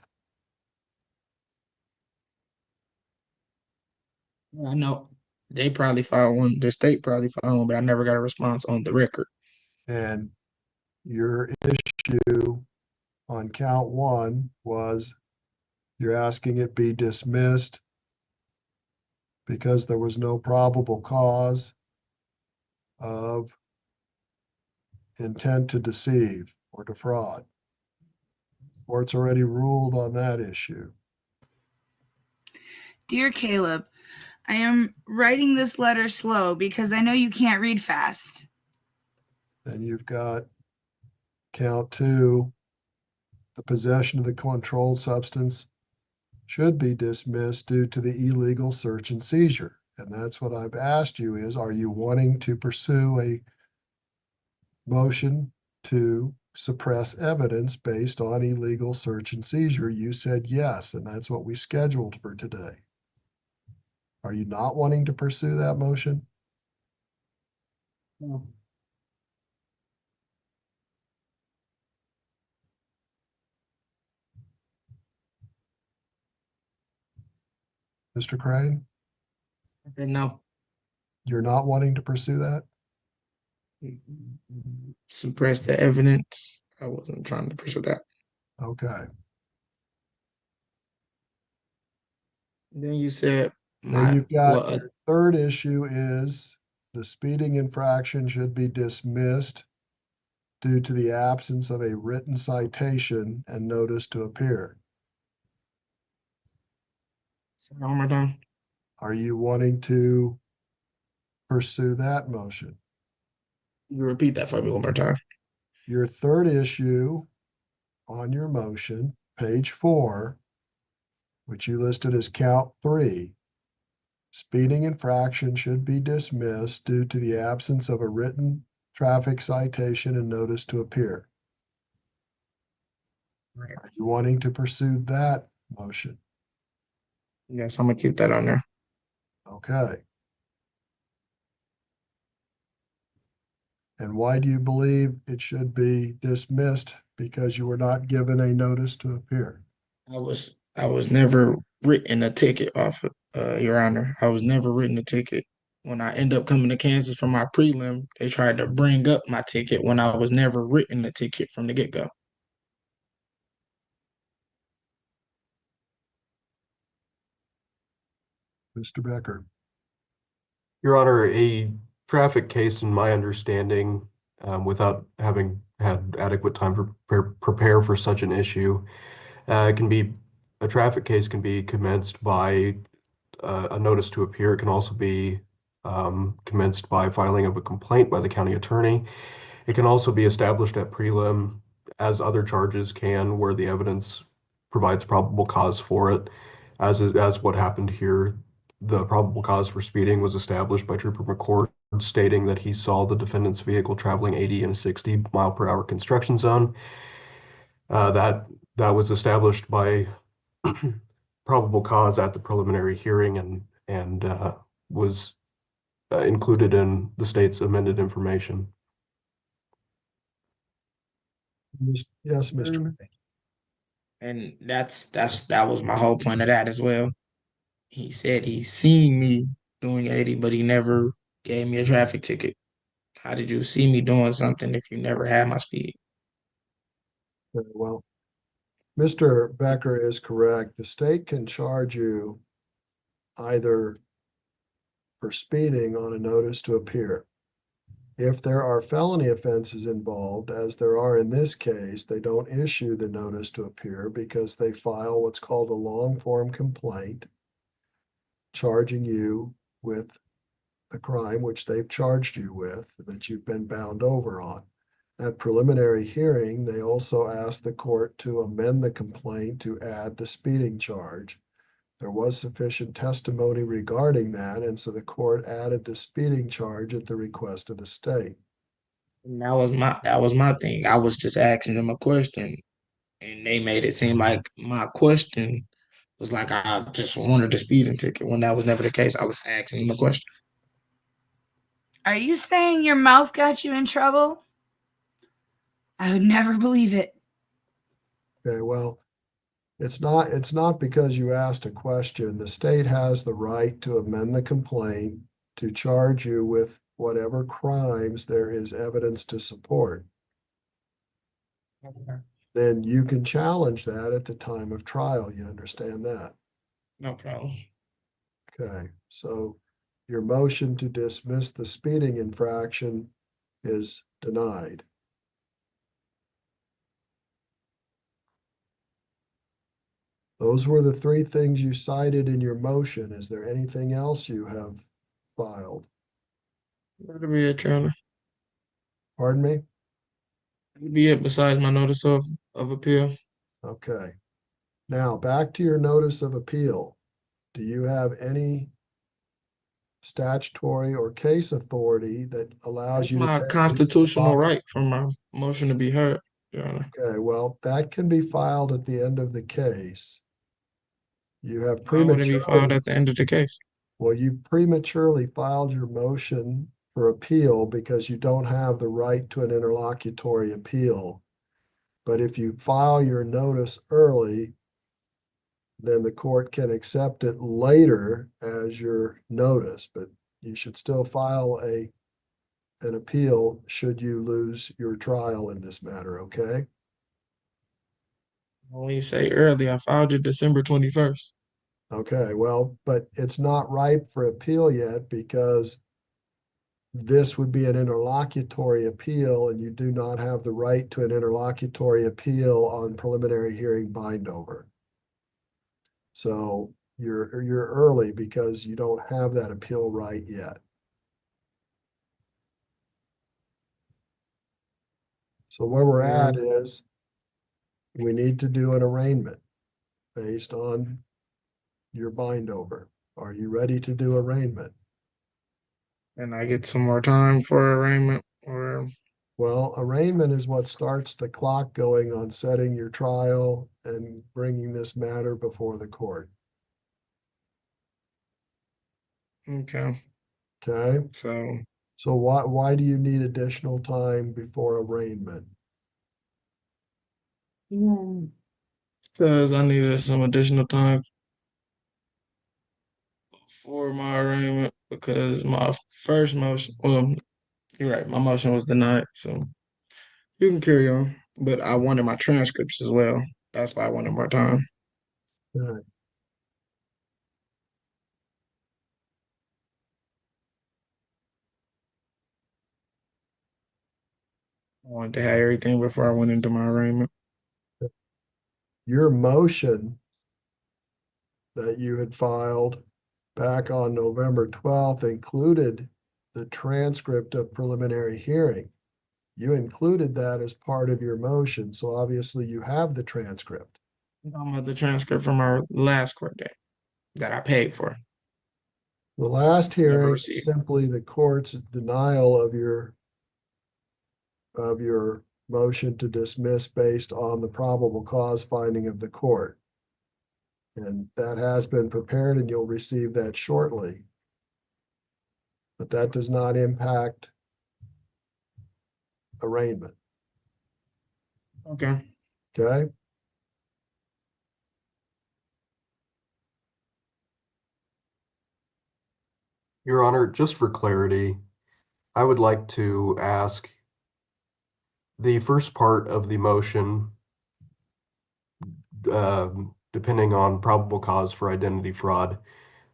I know they probably filed one, the state probably filed one, but I never got a response on the record. And your issue on count 1 was you're asking it be dismissed because there was no probable cause of intent to deceive or defraud. Court's already ruled on that issue. Dear Caleb, I am writing this letter slow because I know you can't read fast. Then you've got count 2, the possession of the controlled substance should be dismissed due to the illegal search and seizure. And that's what I've asked you is, are you wanting to pursue a motion to suppress evidence based on illegal search and seizure? You said yes, and that's what we scheduled for today. Are you not wanting to pursue that motion? No. Mr. Crane, I said no. you're not wanting to pursue that? Suppress the evidence. I wasn't trying to pursue that. Okay. Then you said Then you've got well, your third issue is the speeding infraction should be dismissed due to the absence of a written citation and notice to appear. one more time. Are you wanting to pursue that motion? You repeat that for me one more time. Your third issue on your motion, page 4, which you listed as count 3, speeding infraction should be dismissed due to the absence of a written traffic citation and notice to appear. Right. Are you wanting to pursue that motion? Yes, I'm gonna keep that on there. Okay. And why do you believe it should be dismissed? Because you were not given a notice to appear. I was never written a ticket off, Your Honor. I was never written a ticket. When I end up coming to Kansas for my prelim, they tried to bring up my ticket when I was never written a ticket from the get-go. Mr. Becker. Your Honor, a traffic case, in my understanding, without having had adequate time to prepare for such an issue, a traffic case can be commenced by a notice to appear. It can also be commenced by filing of a complaint by the county attorney. It can also be established at prelim, as other charges can, where the evidence provides probable cause for it, as what happened here. The probable cause for speeding was established by Trooper McCord, stating that he saw the defendant's vehicle traveling 80 in a 60-mile-per-hour construction zone. That was established by probable cause at the preliminary hearing and was included in the state's amended information. Yes, Mr. And that was my whole point of that as well. He said he seen me doing 80, but he never gave me a traffic ticket. How did you see me doing something if you never had my speed? Very well. Mr. Becker is correct. The state can charge you either for speeding on a notice to appear. If there are felony offenses involved, as there are in this case, they don't issue the notice to appear because they file what's called a long form complaint charging you with the crime which they've charged you with, that you've been bound over on. At preliminary hearing, they also asked the court to amend the complaint to add the speeding charge. There was sufficient testimony regarding that, and so the court added the speeding charge at the request of the state. And that was my thing. I was just asking them a question, and they made it seem like my question was like I just wanted a speeding ticket when that was never the case. I was asking them a question. Are you saying your mouth got you in trouble? I would never believe it. Okay, well, it's not because you asked a question. The state has the right to amend the complaint to charge you with whatever crimes there is evidence to support. Okay. Then you can challenge that at the time of trial. You understand that? No problem. Okay, so your motion to dismiss the speeding infraction is denied. Those were the three things you cited in your motion. Is there anything else you have filed? That'll be it, Your Honor. Pardon me? That'll be it besides my notice of appeal. Okay. Now, back to your notice of appeal. Do you have any statutory or case authority that allows That's you to my pay? constitutional right for my motion to be heard, Your Honor. Okay, well, that can be filed at the end of the case. You have Why would it be filed prematurely, at the end of the case? well, you prematurely filed your motion for appeal because you don't have the right to an interlocutory appeal. But if you file your notice early, then the court can accept it later as your notice, but you should still file an appeal should you lose your trial in this matter, okay? When you say early, I filed it December 21st. Okay, well, but it's not ripe for appeal yet because this would be an interlocutory appeal and you do not have the right to an interlocutory appeal on preliminary hearing bindover. So you're early because you don't have that appeal right yet. So where we're at is we need to do an arraignment based on your bindover. Are you ready to do arraignment? And I get some more time for arraignment or Well, arraignment is what starts the clock going on setting your trial and bringing this matter before the court. okay. Okay, so why do you need additional time before arraignment? Because I needed some additional time for my arraignment because my first motion, well, you're right, my motion was denied. So you can carry on. But I wanted my transcripts as well. That's why I wanted more time. Okay. I wanted to have everything before I went into my arraignment. Your motion that you had filed back on November 12th included the transcript of preliminary hearing. You included that as part of your motion, so obviously you have the transcript. I'm talking about the transcript from our last court date that I paid for. The last Never hearing is received. simply the court's denial of your motion to dismiss based on the probable cause finding of the court. And that has been prepared and you'll receive that shortly. But that does not impact arraignment, Okay. okay? Your Honor, just for clarity, I would like to ask the first part of the motion, depending on probable cause for identity fraud,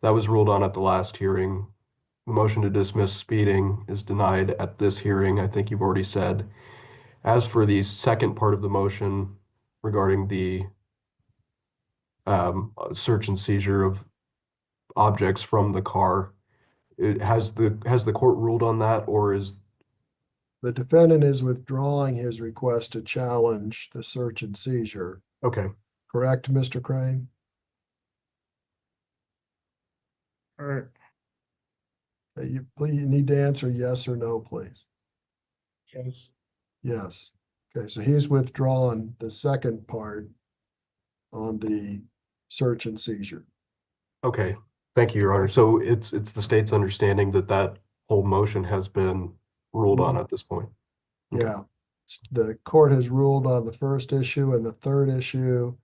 that was ruled on at the last hearing. The motion to dismiss speeding is denied at this hearing, I think you've already said. As for the second part of the motion regarding the search and seizure of objects from the car, has the court ruled on that, or is The defendant is withdrawing his request to challenge the search and seizure. okay? Correct, Mr. Crane? All right. You need to answer yes or no, please. Yes. Yes. Okay, so he's withdrawn the second part on the search and seizure. Okay, thank you, Your Honor. So it's the state's understanding that that whole motion has been ruled on at this point. Okay. Yeah. The court has ruled on the first issue and the third issue.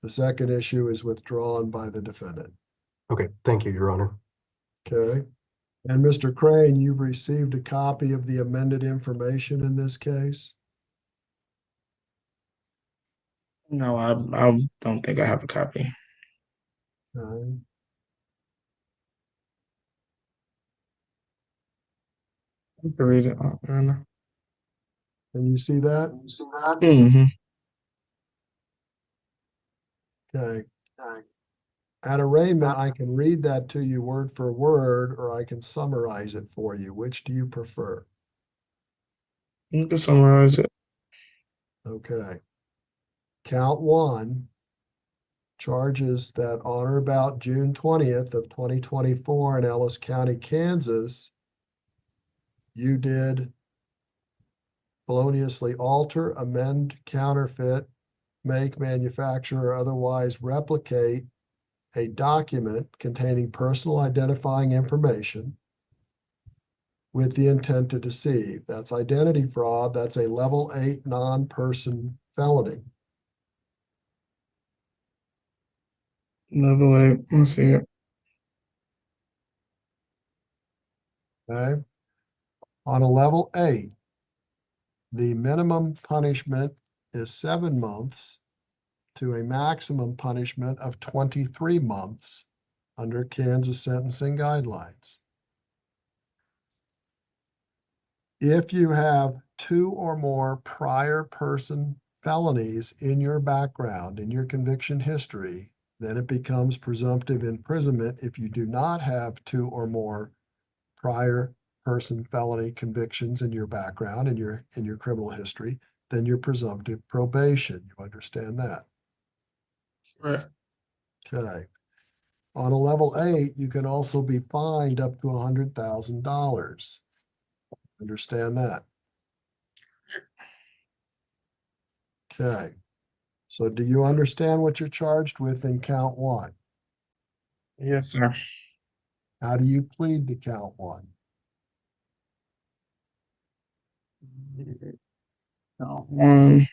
The second issue is withdrawn by the defendant. Okay, thank you, Your Honor. Okay. And Mr. Crane, you've received a copy of the amended information in this case? No, I don't think I have a copy. Okay. You can read it. Can you see that? Mm-hmm. Okay. At arraignment, I can read that to you word for word, or I can summarize it for you. Which do you prefer? You can summarize it. Okay. Count one charges that on or about June 20th of 2024 in Ellis County, Kansas, you did feloniously alter, amend, counterfeit, make, manufacture, or otherwise replicate a document containing personal identifying information with the intent to deceive. That's identity fraud. That's a level 8 non-person felony. Level 8. Let's see it. Okay. On a level 8, the minimum punishment is 7 months to a maximum punishment of 23 months under Kansas sentencing guidelines. If you have 2 or more prior person felonies in your background, in your conviction history, then it becomes presumptive imprisonment. If you do not have 2 or more prior person felony convictions in your background, in your criminal history, then you're presumptive probation. You understand that? Right. Okay. On a level 8, you can also be fined up to $100,000. Understand that? Okay. So do you understand what you're charged with in count one? Yes, sir. How do you plead to count one? One.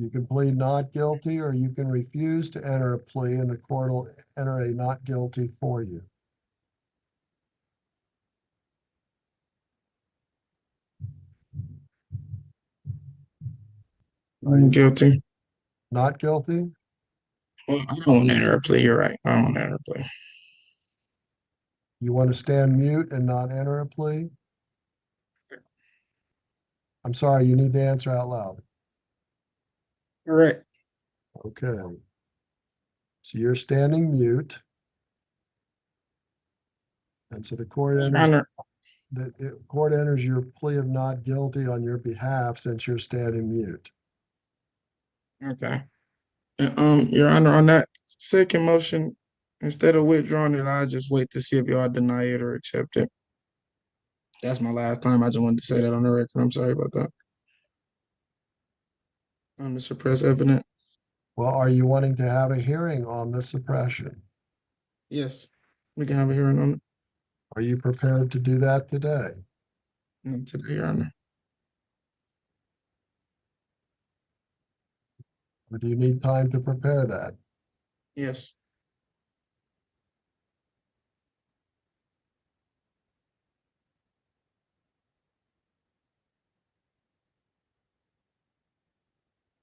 You can plead not guilty, or you can refuse to enter a plea and the court will enter a not guilty for you. I'm guilty. Not guilty? Well, I don't want to enter a plea. You're right. I don't want to enter a plea. You want to stand mute and not enter a plea? I'm sorry, you need to answer out loud. Correct. Okay. So you're standing mute. And so the court Your enters, Honor, the court enters your plea of not guilty on your behalf since you're standing mute. okay. And, Your Honor, on that second motion, instead of withdrawing it, I'll just wait to see if y'all deny it or accept it. That's my last time. I just wanted to say that on the record. I'm sorry about that. To suppress evidence. Well, are you wanting to have a hearing on the suppression? Yes, we can have a hearing on Are you prepared to do that today? it today, Your Honor. Or do you need time to prepare that? Yes.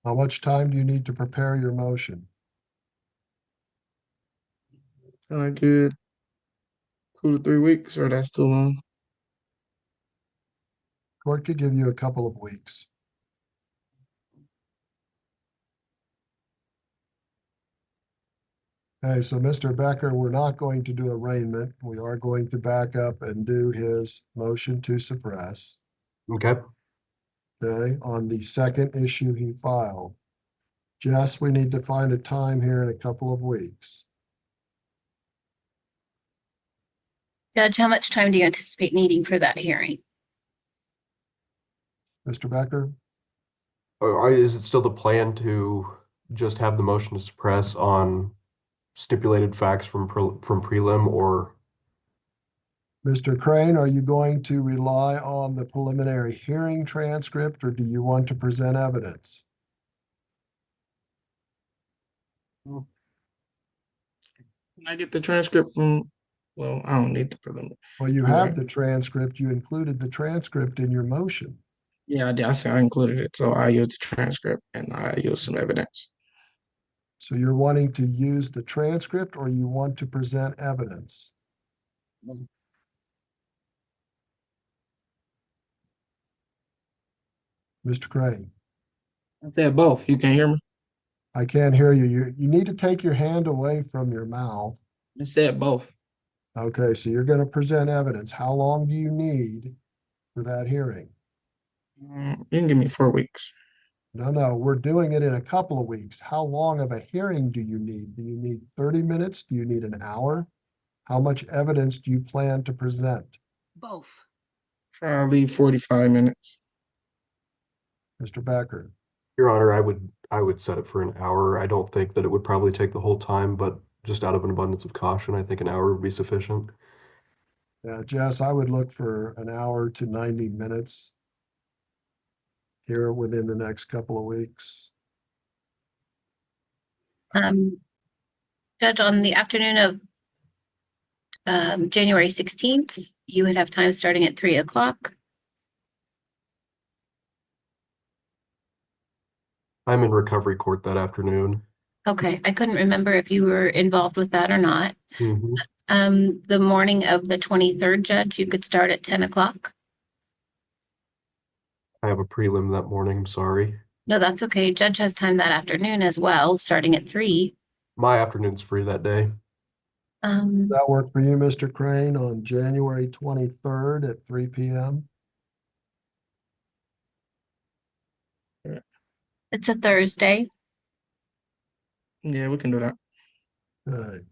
How much time do you need to prepare your motion? Can I get 2 to 3 weeks, or that's too long? Court could give you a couple of weeks. Okay, so Mr. Becker, we're not going to do arraignment. We are going to back up and do his motion to suppress. Okay. Okay, on the second issue he filed. Jess, we need to find a time here in a couple of weeks. Judge, how much time do you anticipate needing for that hearing? Mr. Becker? Is it still the plan to just have the motion to suppress on stipulated facts from prelim, or? Mr. Crane, are you going to rely on the preliminary hearing transcript or do you want to present evidence? Can I get the transcript from, well, I don't need the preliminary. Well, you You're have right. the transcript. You included the transcript in your motion. Yeah, I did. I said I included it, so I used the transcript and I used some evidence. So you're wanting to use the transcript or you want to present evidence? Mr. Crane, I said both. You can hear me? I can't hear you. You need to take your hand away from your mouth. I said both. Okay, so you're going to present evidence. How long do you need for that hearing? You can give me 4 weeks. No, we're doing it in a couple of weeks. How long of a hearing do you need? Do you need 30 minutes? Do you need an hour? How much evidence do you plan to present? Both. Probably 45 minutes. Mr. Becker? Your Honor, I would set it for an hour. I don't think that it would probably take the whole time, but just out of an abundance of caution, I think an hour would be sufficient. Yeah, Jess, I would look for an hour to 90 minutes here within the next couple of weeks. Judge, on the afternoon of January 16th, you would have time starting at 3 o'clock. I'm in recovery court that afternoon. Okay, I couldn't remember if you were involved with that or not. Mhm. The morning of the 23rd, Judge, you could start at 10 o'clock. I have a prelim that morning, I'm sorry. No, that's okay. Judge has time that afternoon as well, starting at 3. My afternoon's free that day. Does that work for you, Mr. Crane, on January 23rd at 3 p.m.? It's a Thursday. Yeah, we can do that. Okay.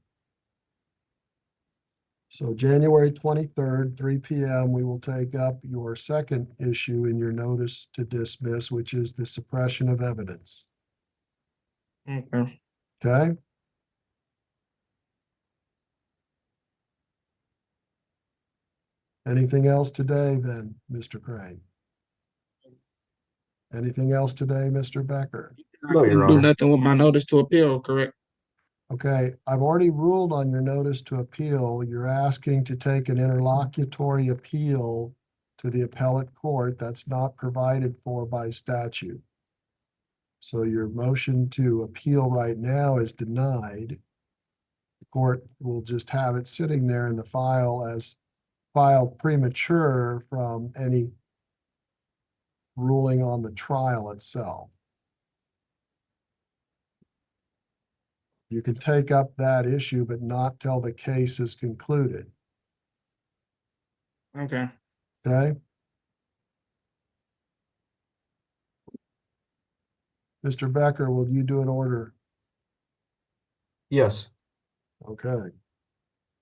So January 23rd, 3 p.m., we will take up your second issue in your notice to dismiss, which is the suppression of evidence. Okay. Okay? Anything else today then, Mr. Crane? Anything else today, Mr. Becker? I No, Your couldn't do Honor. nothing with my notice to appeal, correct? Okay, I've already ruled on your notice to appeal. You're asking to take an interlocutory appeal to the appellate court. That's not provided for by statute. So your motion to appeal right now is denied. The court will just have it sitting there in the file as filed premature from any ruling on the trial itself. You can take up that issue, but not till the case is concluded, Okay. okay? Mr. Becker, will you do an order? Yes, Okay.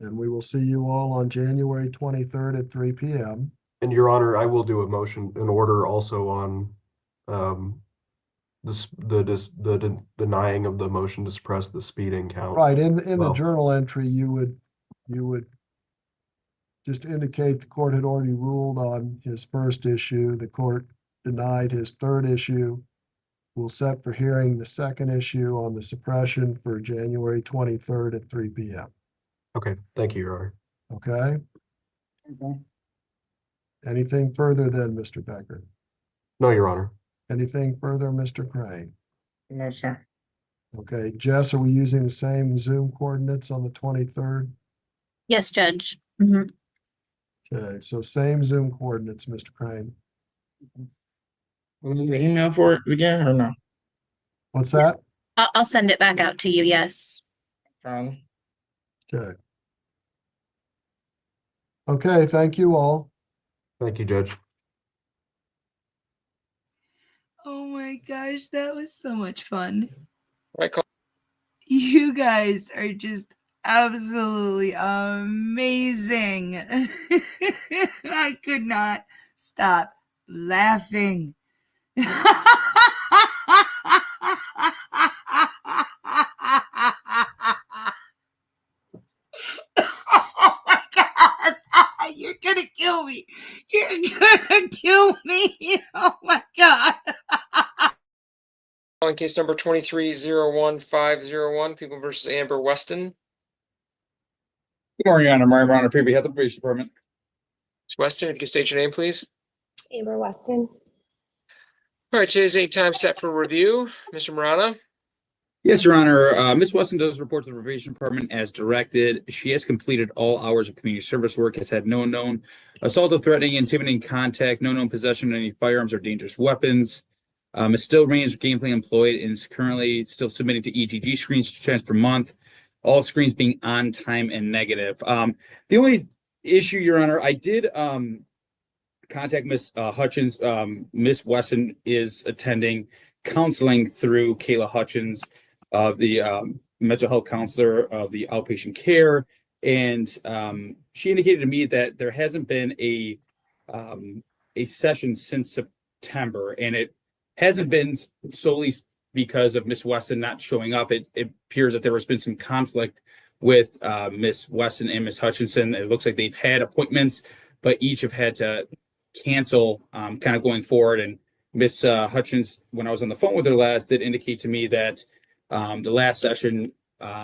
And we will see you all on January 23rd at 3 p.m. and Your Honor, I will do an order also on the denying of the motion to suppress the speeding count. Right, in the Well. journal entry, you would just indicate the court had already ruled on his first issue. The court denied his third issue. We'll set for hearing the second issue on the suppression for January 23rd at 3 p.m. Okay, thank you, Your Honor. Okay? Okay. Anything further then, Mr. Becker? No, Your Honor. Anything further, Mr. Crane? No, sir. Okay, Jess, are we using the same Zoom coordinates on the 23rd? Yes, Judge. Mhm. Okay, so same Zoom coordinates, Mr. Crane. Will you get an email for it again or no? What's that? I'll send it back out to you, yes. Okay. Okay, thank you all. Thank you, Judge. Oh my gosh, that was so much fun. Right call. You guys are just absolutely amazing. I could not stop laughing. Oh my God. You're gonna kill me. You're gonna kill me. Oh my God. On case number 23-01-501, People versus Amber Weston. Good morning, Your Honor. Mario Brown, PB Health and Probation Department. Ms. Weston, if you could state your name, please. Amber Weston. All right, today's a time set for review. Mr. Marana. Yes, Your Honor. Ms. Weston does report to the Probation Department as directed. She has completed all hours of community service work, has had no known assault or threatening, intimidating contact, no known possession of any firearms or dangerous weapons. Is still remains gainfully employed and is currently still submitting to ETG screens 2 times per month. All screens being on time and negative. The only issue, Your Honor, I did contact Miss Hutchins. Miss Weston is attending counseling through Kayla Hutchins of the mental health counselor of the outpatient care. And she indicated to me that there hasn't been a session since September, and it hasn't been solely because of Miss Weston not showing up. It appears that there has been some conflict with Miss Weston and Miss Hutchinson. It looks like they've had appointments, but each have had to cancel kind of going forward. And Miss Hutchins, when I was on the phone with her last, did indicate to me that the last session,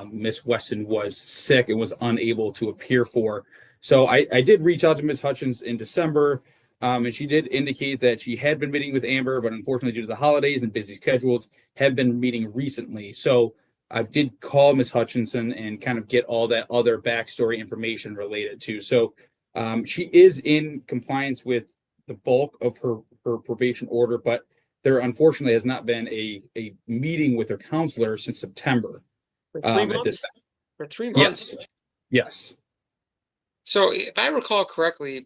Miss Weston was sick and was unable to appear for. So I did reach out to Miss Hutchins in December. And she did indicate that she had been meeting with Amber, but unfortunately, due to the holidays and busy schedules, have been meeting recently. So I did call Miss Hutchinson and kind of get all that other backstory information related to. So she is in compliance with the bulk of her probation order, but there unfortunately has not been a meeting with her counselor since September. For 3 months? For 3 months? Yes. So if I recall correctly,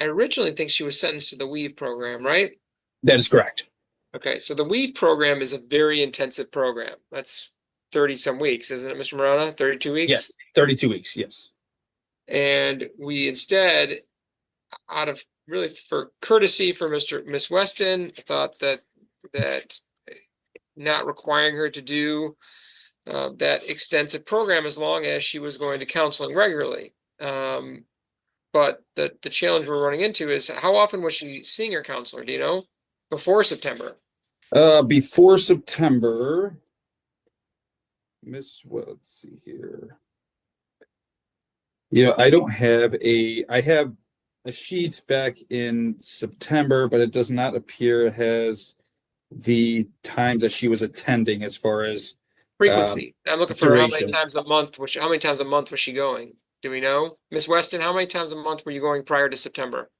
I originally think she was sentenced to the WEAVE program, right? That is correct. Okay, so the WEAVE program is a very intensive program. That's 30 some weeks, isn't it, Mr. Marana? 32 weeks? Yes, 32 weeks, yes. And we instead, out of really for courtesy for Miss Weston, thought that not requiring her to do that extensive program as long as she was going to counseling regularly. But the challenge we're running into is how often was she seeing her counselor? Do you know? Before September? Before September, let's see here. Yeah, I don't have I have a sheet back in September, but it does not appear it has the times that she was attending as far as frequency. I'm looking for how many duration. times a month how many times a month was she going? Do we know? Miss Weston, how many times a month were you going prior to September?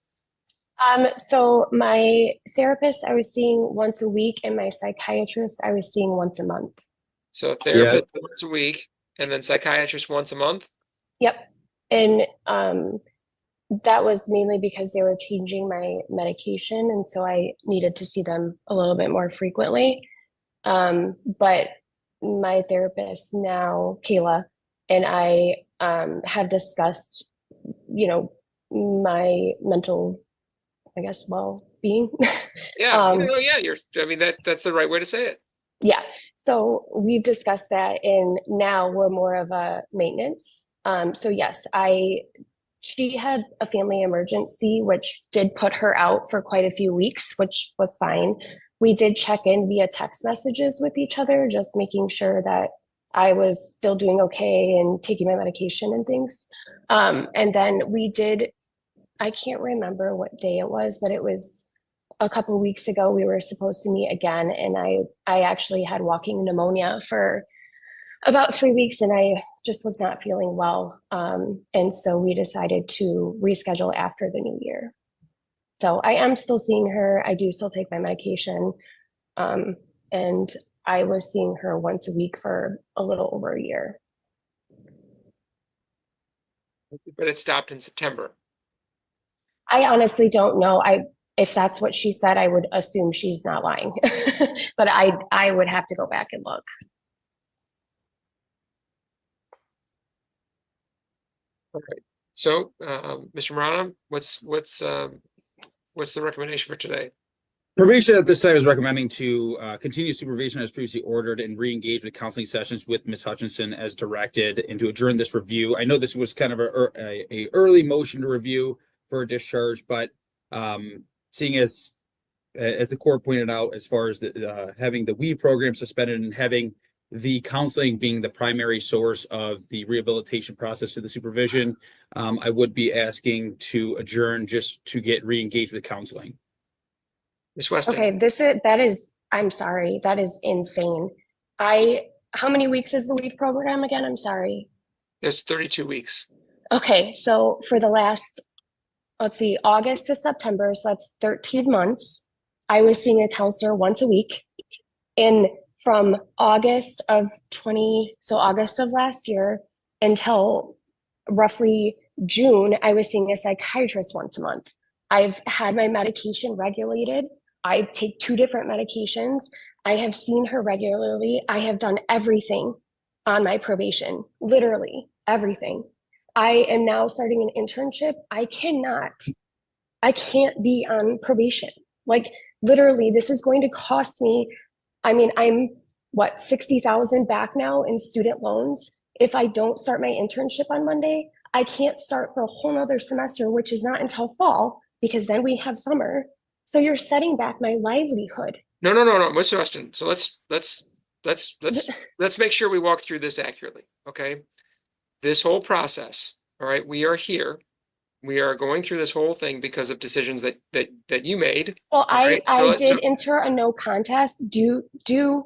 So my therapist I was seeing once a week, and my psychiatrist I was seeing once a month. So therapist once a week, and then psychiatrist once a month? Yep. And that was mainly because they were changing my medication, and so I needed to see them a little bit more frequently. But my therapist now, Kayla, and I have discussed, my mental, I guess, well-being. Yeah, I mean, that's the right way to say it. Yeah. So we've discussed that, and now we're more of a maintenance. So yes, she had a family emergency, which did put her out for quite a few weeks, which was fine. We did check in via text messages with each other, just making sure that I was still doing okay and taking my medication and things. And then I can't remember what day it was, but it was a couple of weeks ago. We were supposed to meet again, and I actually had walking pneumonia for about 3 weeks, and I just was not feeling well. And so we decided to reschedule after the new year. So I am still seeing her. I do still take my medication. And I was seeing her once a week for a little over a year. But it stopped in September. I honestly don't know. If that's what she said, I would assume she's not lying. But I would have to go back and look. Okay. So, Mr. Marana, what's the recommendation for today? Probation at this time is recommending to continue supervision as previously ordered and re-engage with counseling sessions with Ms. Hutchinson as directed, and to adjourn this review. I know this was kind of a early motion to review for a discharge, but seeing as the court pointed out, as far as having the WE program suspended and having the counseling being the primary source of the rehabilitation process to the supervision, I would be asking to adjourn just to get re-engaged with counseling. Ms. Weston. Okay, I'm sorry, that is insane. How many weeks is the WE program again? I'm sorry. There's 32 weeks. Okay, so for the last, let's see, August to September, so that's 13 months, I was seeing a counselor once a week. And from August of last year until roughly June, I was seeing a psychiatrist once a month. I've had my medication regulated. I take 2 different medications. I have seen her regularly. I have done everything on my probation, literally everything. I am now starting an internship. I can't be on probation. Like, literally, this is going to cost me. I mean, I'm 60,000 back now in student loans. If I don't start my internship on Monday, I can't start for a whole nother semester, which is not until fall, because then we have summer. So you're setting back my livelihood. No, Mr. Weston. So let's make sure we walk through this accurately. Okay. This whole process. All right. We are here. We are going through this whole thing because of decisions that you made. Well, I did enter a no contest due to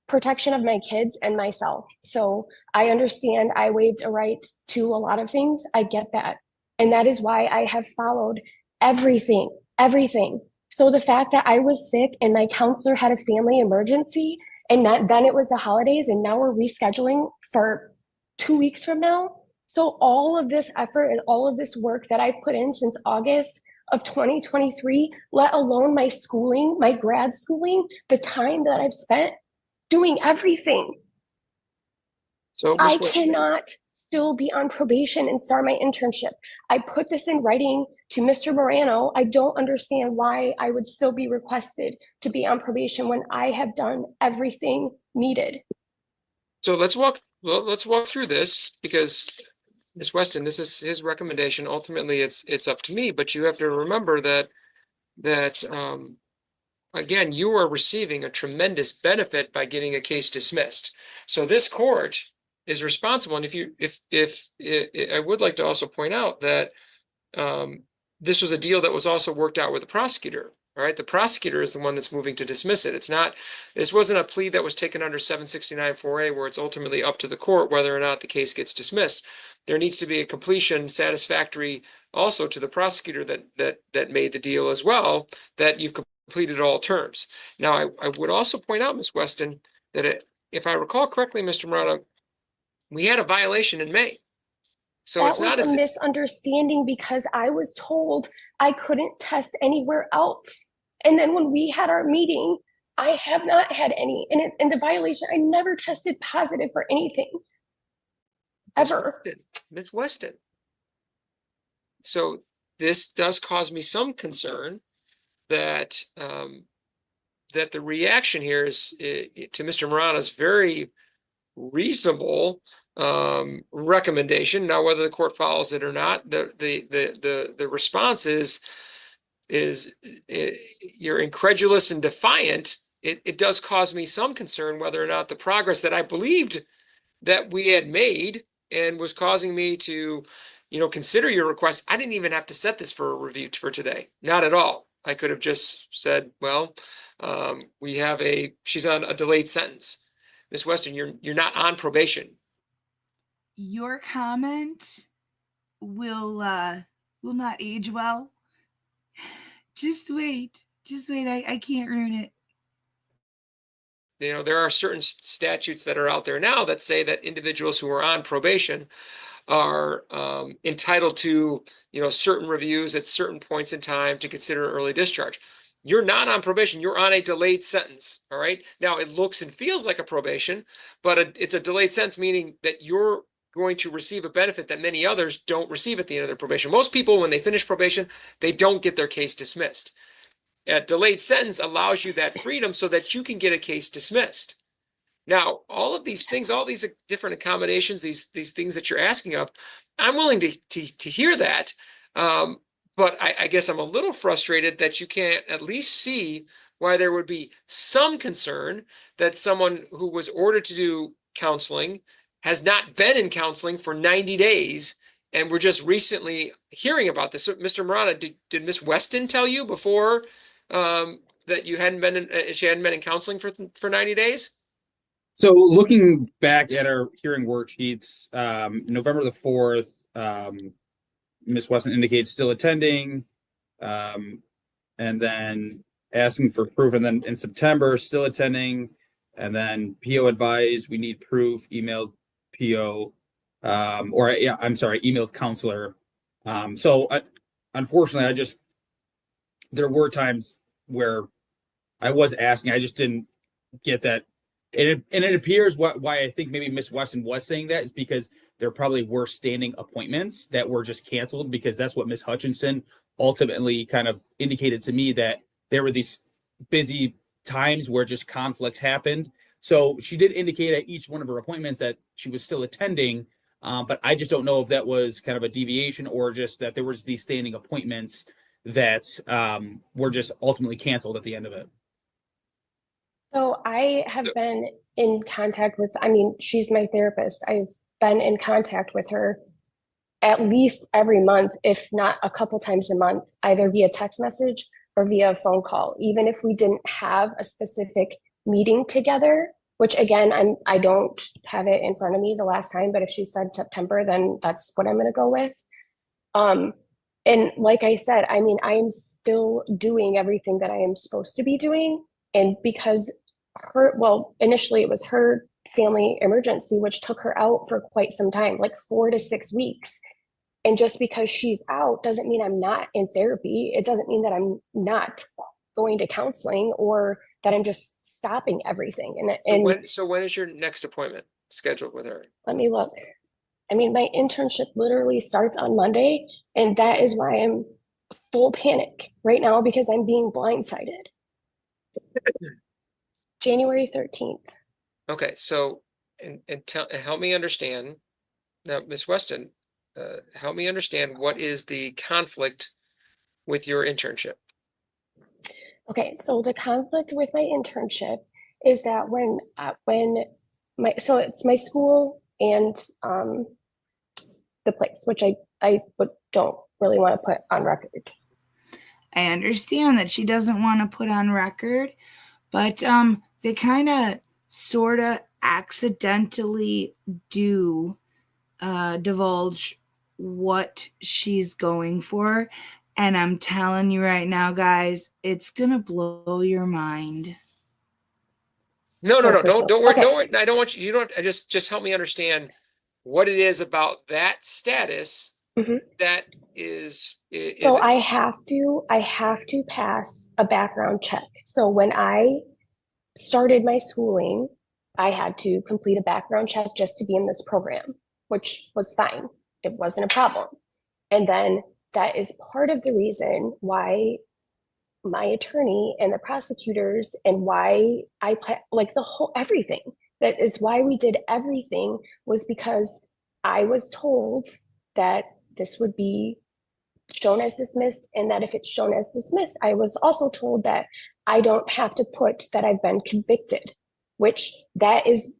protection of my kids and myself. So I understand I waived a right to a lot of things. I get that. And that is why I have followed everything. So the fact that I was sick and my counselor had a family emergency, and then it was the holidays, and now we're rescheduling for 2 weeks from now. So all of this effort and all of this work that I've put in since August of 2023, let alone my schooling, my grad schooling, the time that I've spent doing everything. So I cannot still be on probation and start my internship. I put this in writing to Mr. Morano. I don't understand why I would still be requested to be on probation when I have done everything needed. So let's walk through this, because Ms. Weston, this is his recommendation. Ultimately, it's up to me, but you have to remember that again, you are receiving a tremendous benefit by getting a case dismissed. So this court is responsible. And if I would like to also point out that this was a deal that was also worked out with the prosecutor. All right, the prosecutor is the one that's moving to dismiss it. It's not, this wasn't a plea that was taken under 769-4A where it's ultimately up to the court whether or not the case gets dismissed. There needs to be a completion satisfactory also to the prosecutor that made the deal as well, that you've completed all terms. Now, I would also point out, Ms. Weston, that if I recall correctly, Mr. Murata, we had a violation in May. So that it's not was as a misunderstanding because I was told I couldn't test anywhere else. And then when we had our meeting, I have not had any. And the violation, I never tested positive for anything. Ever. Ms. Weston. So this does cause me some concern that that the reaction here is to Mr. Murata's very reasonable recommendation. Now, whether the court follows it or not, the response is you're incredulous and defiant. It does cause me some concern whether or not the progress that I believed that we had made and was causing me to, consider your request. I didn't even have to set this for a review for today. Not at all. I could have just said, well, she's on a delayed sentence. Ms. Weston, you're not on probation. Your comment will not age well. Just wait. I can't ruin it. There are certain statutes that are out there now that say that individuals who are on probation are entitled to, certain reviews at certain points in time to consider early discharge. You're not on probation. You're on a delayed sentence. All right. Now it looks and feels like a probation, but it's a delayed sentence, meaning that you're going to receive a benefit that many others don't receive at the end of their probation. Most people, when they finish probation, they don't get their case dismissed. A delayed sentence allows you that freedom so that you can get a case dismissed. Now, all of these things, all these different accommodations, these things that you're asking of, I'm willing to hear that. But I guess I'm a little frustrated that you can't at least see why there would be some concern that someone who was ordered to do counseling has not been in counseling for 90 days. And we're just recently hearing about this. So, Mr. Murata, did Ms. Weston tell you before that you she hadn't been in counseling for 90 days? So looking back at our hearing worksheets, November the 4th, Ms. Weston indicates still attending, and then asking for proof. And then in September, still attending, and then PO advised we need proof, emailed PO, emailed counselor. Unfortunately, there were times where I was asking, I just didn't get that. And it appears why I think maybe Miss Weston was saying that is because there probably were standing appointments that were just canceled, because that's what Miss Hutchinson ultimately kind of indicated to me, that there were these busy times where just conflicts happened. So she did indicate at each one of her appointments that she was still attending, but I just don't know if that was kind of a deviation or just that there was these standing appointments that were just ultimately canceled at the end of it. So I have been in contact with, she's my therapist. I've been in contact with her at least every month, if not a couple times a month, either via text message or via phone call, even if we didn't have a specific meeting together, which again, I don't have it in front of me the last time, but if she said September, then that's what I'm going to go with. And like I said, I am still doing everything that I am supposed to be doing. And because initially it was her family emergency, which took her out for quite some time, like 4 to 6 weeks. And just because she's out doesn't mean I'm not in therapy. It doesn't mean that I'm not going to counseling or that I'm just stopping everything. So when is your next appointment scheduled with her? Let me look. My internship literally starts on Monday, and that is why I'm full panic right now, because I'm being blindsided. January 13th. Okay, so help me understand now, Ms. Weston. Help me understand, what is the conflict with your internship? Okay, so the conflict with my internship is that so it's my school and the place, which I don't really want to put on record. I understand that she doesn't want to put on record, but they kind of sort of accidentally do divulge what she's going for. And I'm telling you right now, guys, it's going to blow your mind. No, For don't worry, okay. don't worry. I don't want you, just help me understand what it is about that status Mhm. that is So it? I have to pass a background check. So when I started my schooling, I had to complete a background check just to be in this program, which was fine. It wasn't a problem. And then that is part of the reason why my attorney and the prosecutors and why like the whole everything, that is why we did everything, was because I was told that this would be shown as dismissed, and that if it's shown as dismissed, I was also told that I don't have to put that I've been convicted, which that is,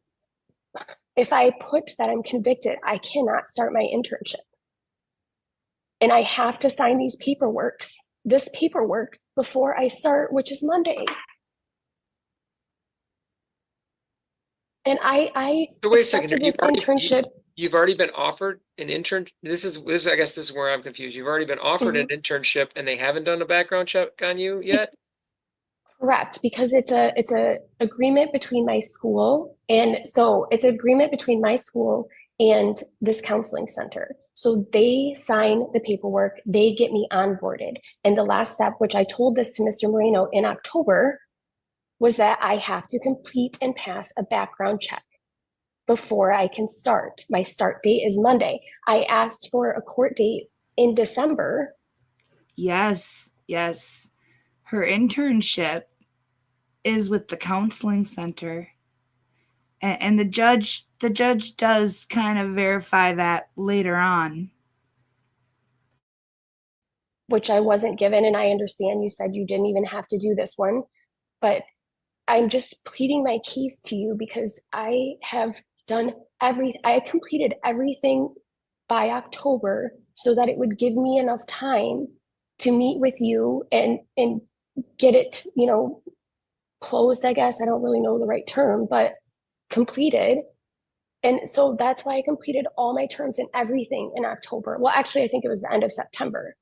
if I put that I'm convicted, I cannot start my internship. And I have to sign this paperwork before I start, which is Monday. And I So wait a second accepted here. this internship. You've already been offered an intern. This is I guess this is where I'm confused. You've already been offered an internship and they haven't done a background check on you yet? Correct, because it's a agreement between my school, and so it's an agreement between my school and this counseling center. So they sign the paperwork, they get me onboarded. And the last step, which I told this to Mr. Moreno in October, was that I have to complete and pass a background check before I can start. My start date is Monday. I asked for a court date in December. Yes. Her internship is with the counseling center. And the judge does kind of verify that later on. Which I wasn't given, and I understand you said you didn't even have to do this one, but I'm just pleading my case to you because I have I completed everything by October so that it would give me enough time to meet with you and get it, closed, I guess. I don't really know the right term, but completed. And so that's why I completed all my terms and everything in October. Well, actually, I think it was the end of September.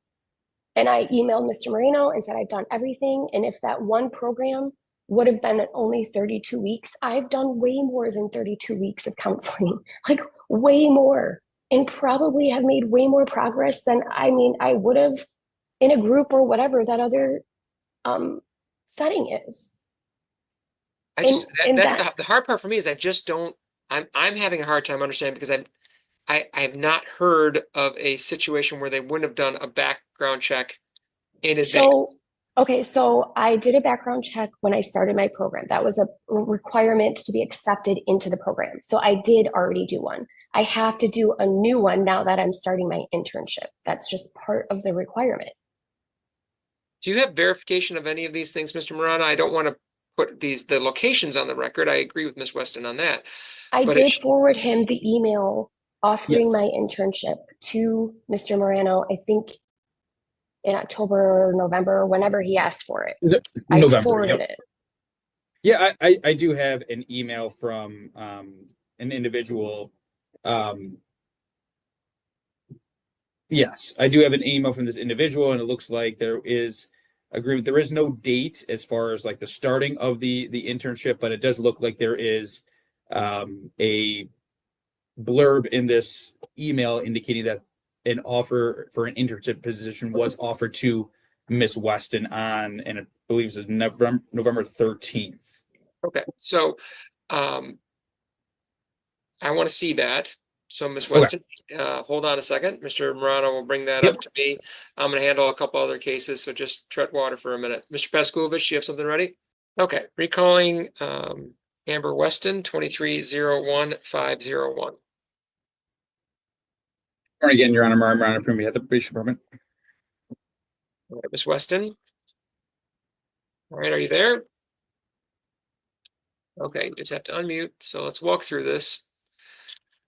And I emailed Mr. Moreno and said, I've done everything. And if that one program would have been only 32 weeks, I've done way more than 32 weeks of counseling, like way more, and probably have made way more progress than, I would have in a group or whatever that other setting is. The hard part for me is I just don't, I'm having a hard time understanding because I have not heard of a situation where they wouldn't have done a background check in advance. So I did a background check when I started my program. That was a requirement to be accepted into the program. So I did already do one. I have to do a new one now that I'm starting my internship. That's just part of the requirement. Do you have verification of any of these things, Mr. Morano? I don't want to put the locations on the record. I agree with Ms. Weston on that. I did forward him the email offering my internship to Mr. Morano, I think in October or November, whenever he asked for it. November, I forwarded it. Yeah, I do have an email from an individual. Yes, I do have an email from this individual, and it looks like there is agreement. There is no date as far as like the starting of the internship, but it does look like there is a blurb in this email indicating that an offer for an internship position was offered to Miss Weston on, and I believe it's November 13th. Okay, so I want to see that. So Ms. Weston, hold on a second. Mr. Morano will bring that up to me. I'm going to handle a couple other cases, so just tread water for a minute. Mr. Paskulovich, you have something ready? Okay, recalling Amber Weston, 23-01-501. Again, Your Honor, Morano, Premier at the Probation Department. All right, Ms. Weston. All right, are you there? Okay, you just have to unmute. So let's walk through this.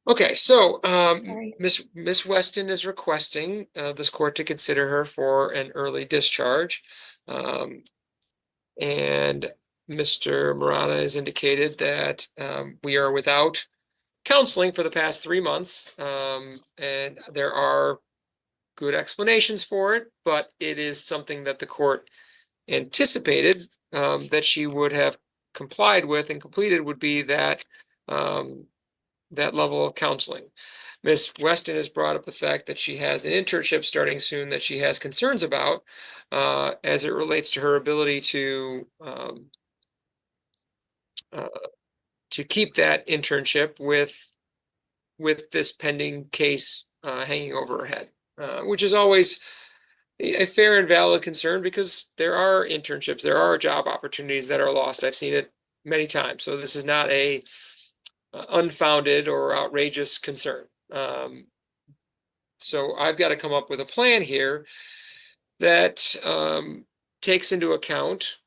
Okay, so Sorry. Miss Weston is requesting this court to consider her for an early discharge. And Mr. Murata has indicated that we are without counseling for the past 3 months. And there are good explanations for it, but it is something that the court anticipated that she would have complied with and completed would be that that level of counseling. Ms. Weston has brought up the fact that she has an internship starting soon that she has concerns about as it relates to her ability to keep that internship with this pending case hanging over her head, which is always a fair and valid concern because there are internships, there are job opportunities that are lost. I've seen it many times. So this is not a unfounded or outrageous concern. So I've got to come up with a plan here that takes into account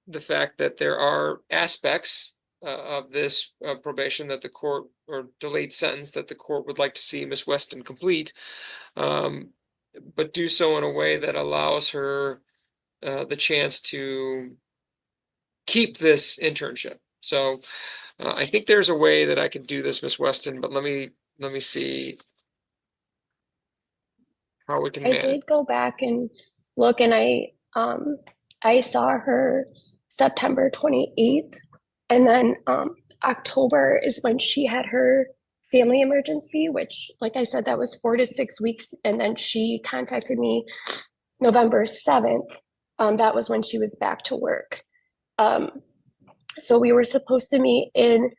the fact that there are aspects of this probation that the court or delayed sentence that the court would like to see Ms. Weston complete, but do so in a way that allows her the chance to keep this internship. So I think there's a way that I can do this, Ms. Weston, but let me see how we can I manage. did go back and look, and I saw her September 28th, and then October is when she had her family emergency, which, like I said, that was 4 to 6 weeks, and then she contacted me November 7th. That was when she was back to work. So we were supposed to meet in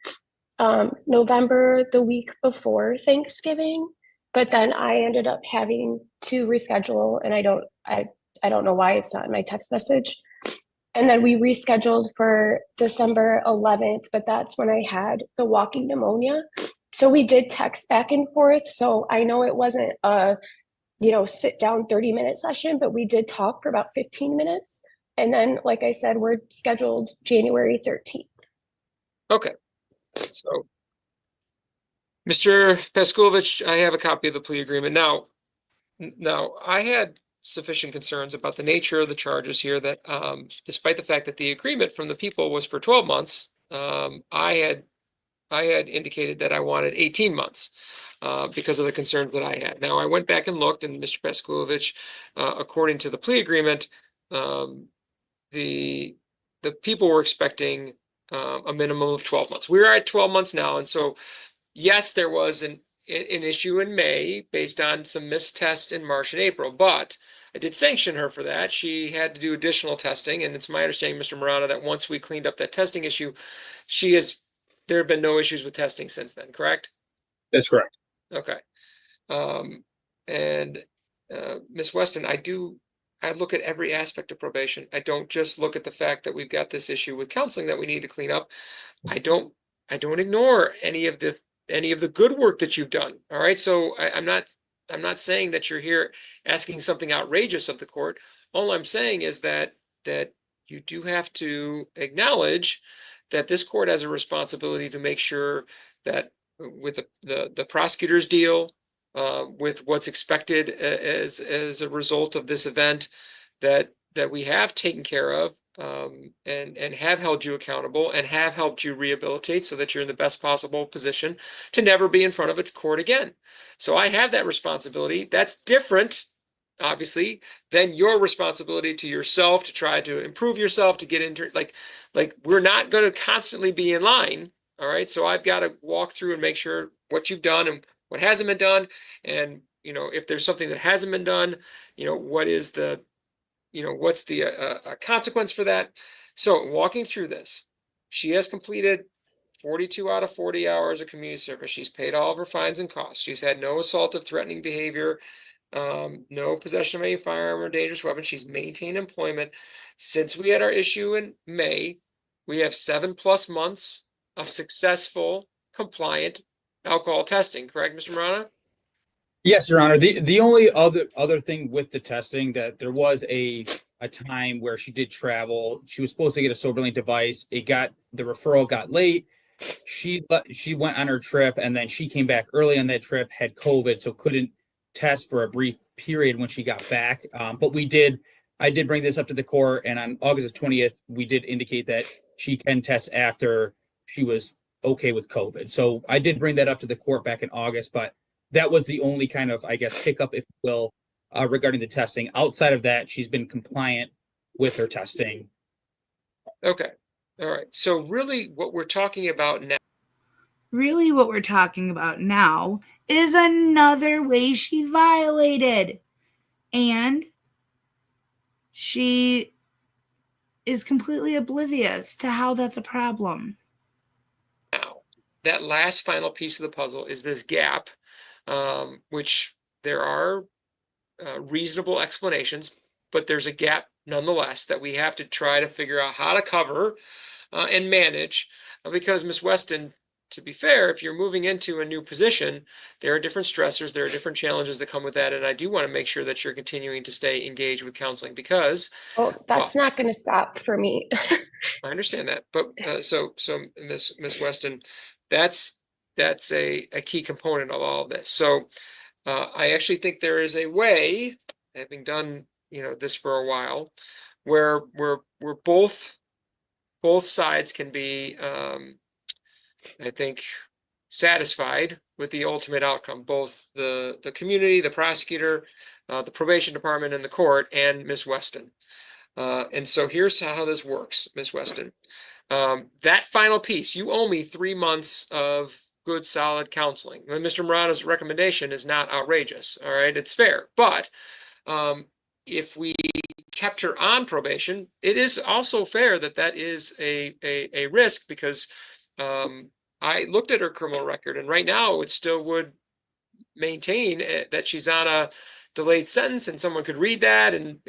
November, the week before Thanksgiving, but then I ended up having to reschedule, and I don't know why it's not in my text message. And then we rescheduled for December 11th, but that's when I had the walking pneumonia. So we did text back and forth. So I know it wasn't a, sit down 30-minute session, but we did talk for about 15 minutes. And then, like I said, we're scheduled January 13th. Okay. So, Mr. Peskovich, I have a copy of the plea agreement. Now, I had sufficient concerns about the nature of the charges here that despite the fact that the agreement from the people was for 12 months, I had indicated that I wanted 18 months because of the concerns that I had. Now, I went back and looked, and Mr. Peskovich, according to the plea agreement, the people were expecting a minimum of 12 months. We're at 12 months now, and so yes, there was an issue in May based on some missed tests in March and April, but I did sanction her for that. She had to do additional testing, and it's my understanding, Mr. Murata, that once we cleaned up that testing issue, there have been no issues with testing since then, correct? That's correct. Okay. And Ms. Weston, I look at every aspect of probation. I don't just look at the fact that we've got this issue with counseling that we need to clean up. I don't ignore any of the good work that you've done. All right. So I'm not saying that you're here asking something outrageous of the court. All I'm saying is that you do have to acknowledge that this court has a responsibility to make sure that with the prosecutor's deal, with what's expected as a result of this event, that we have taken care of and have held you accountable and have helped you rehabilitate so that you're in the best possible position to never be in front of a court again. So I have that responsibility. That's different, obviously, than your responsibility to yourself to try to improve yourself, to get into like we're not going to constantly be in line. All right. So I've got to walk through and make sure what you've done and what hasn't been done. And, if there's something that hasn't been done, what's the consequence for that? So walking through this, she has completed 42 out of 40 hours of community service. She's paid all of her fines and costs. She's had no assaultive, threatening behavior, no possession of any firearm or dangerous weapon. She's maintained employment. Since we had our issue in May, we have 7+ months of successful, compliant alcohol testing. Correct, Mr. Murata? Yes, Your Honor. The only other thing with the testing, that there was a time where she did travel. She was supposed to get a SoberLink device. The referral got late. she went on her trip, and then she came back early on that trip, had COVID, so couldn't test for a brief period when she got back. But I did bring this up to the court, and on August 20th, we did indicate that she can test after she was okay with COVID. So I did bring that up to the court back in August, but that was the only kind of, I guess, hiccup, if you will, regarding the testing. Outside of that, she's been compliant with her testing. Okay. All right. So really what we're talking about now. Really, what we're talking about now is another way she violated. And she is completely oblivious to how that's a problem. Now, that last final piece of the puzzle is this gap, which there are reasonable explanations, but there's a gap nonetheless that we have to try to figure out how to cover and manage, because Ms. Weston, to be fair, if you're moving into a new position, there are different stressors, there are different challenges that come with that, and I do want to make sure that you're continuing to stay engaged with counseling, because that's not going to stop for me. I understand that, but so Ms. Weston, that's a key component of all of this. So I actually think there is a way, having done this for a while, where both sides can be I think satisfied with the ultimate outcome, both the community, the prosecutor, the probation department, and the court, and Ms. Weston. And so here's how this works, Ms. Weston. That final piece, you owe me 3 months of good, solid counseling. Mr. Murata's recommendation is not outrageous. All right, it's fair. But if we kept her on probation, it is also fair that is a risk, because I looked at her criminal record, and right now it still would maintain that she's on a delayed sentence, and someone could read that, and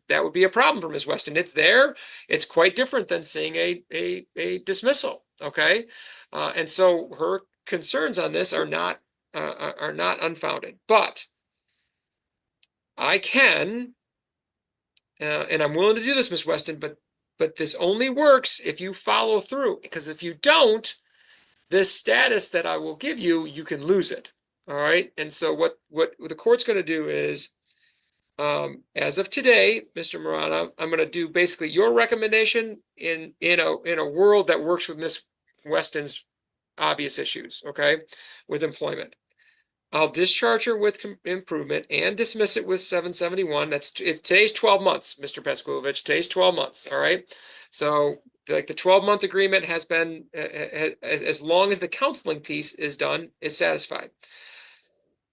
that would be a problem for Ms. Weston. It's there. It's quite different than seeing a dismissal. Okay, and so her concerns on this are not unfounded. But I can, and I'm willing to do this, Ms. Weston. But this only works if you follow through. Because if you don't, this status that I will give you, you can lose it. All right. And so what the court's going to do is, as of today, Mr. Murata, I'm going to do basically your recommendation in a world that works with Ms. Weston's obvious issues. Okay, with employment, I'll discharge her with improvement and dismiss it with 771. Today's 12 months, Mr. Peskovich. Today's 12 months. All right. So like the 12-month agreement has been, as long as the counseling piece is done, is satisfied.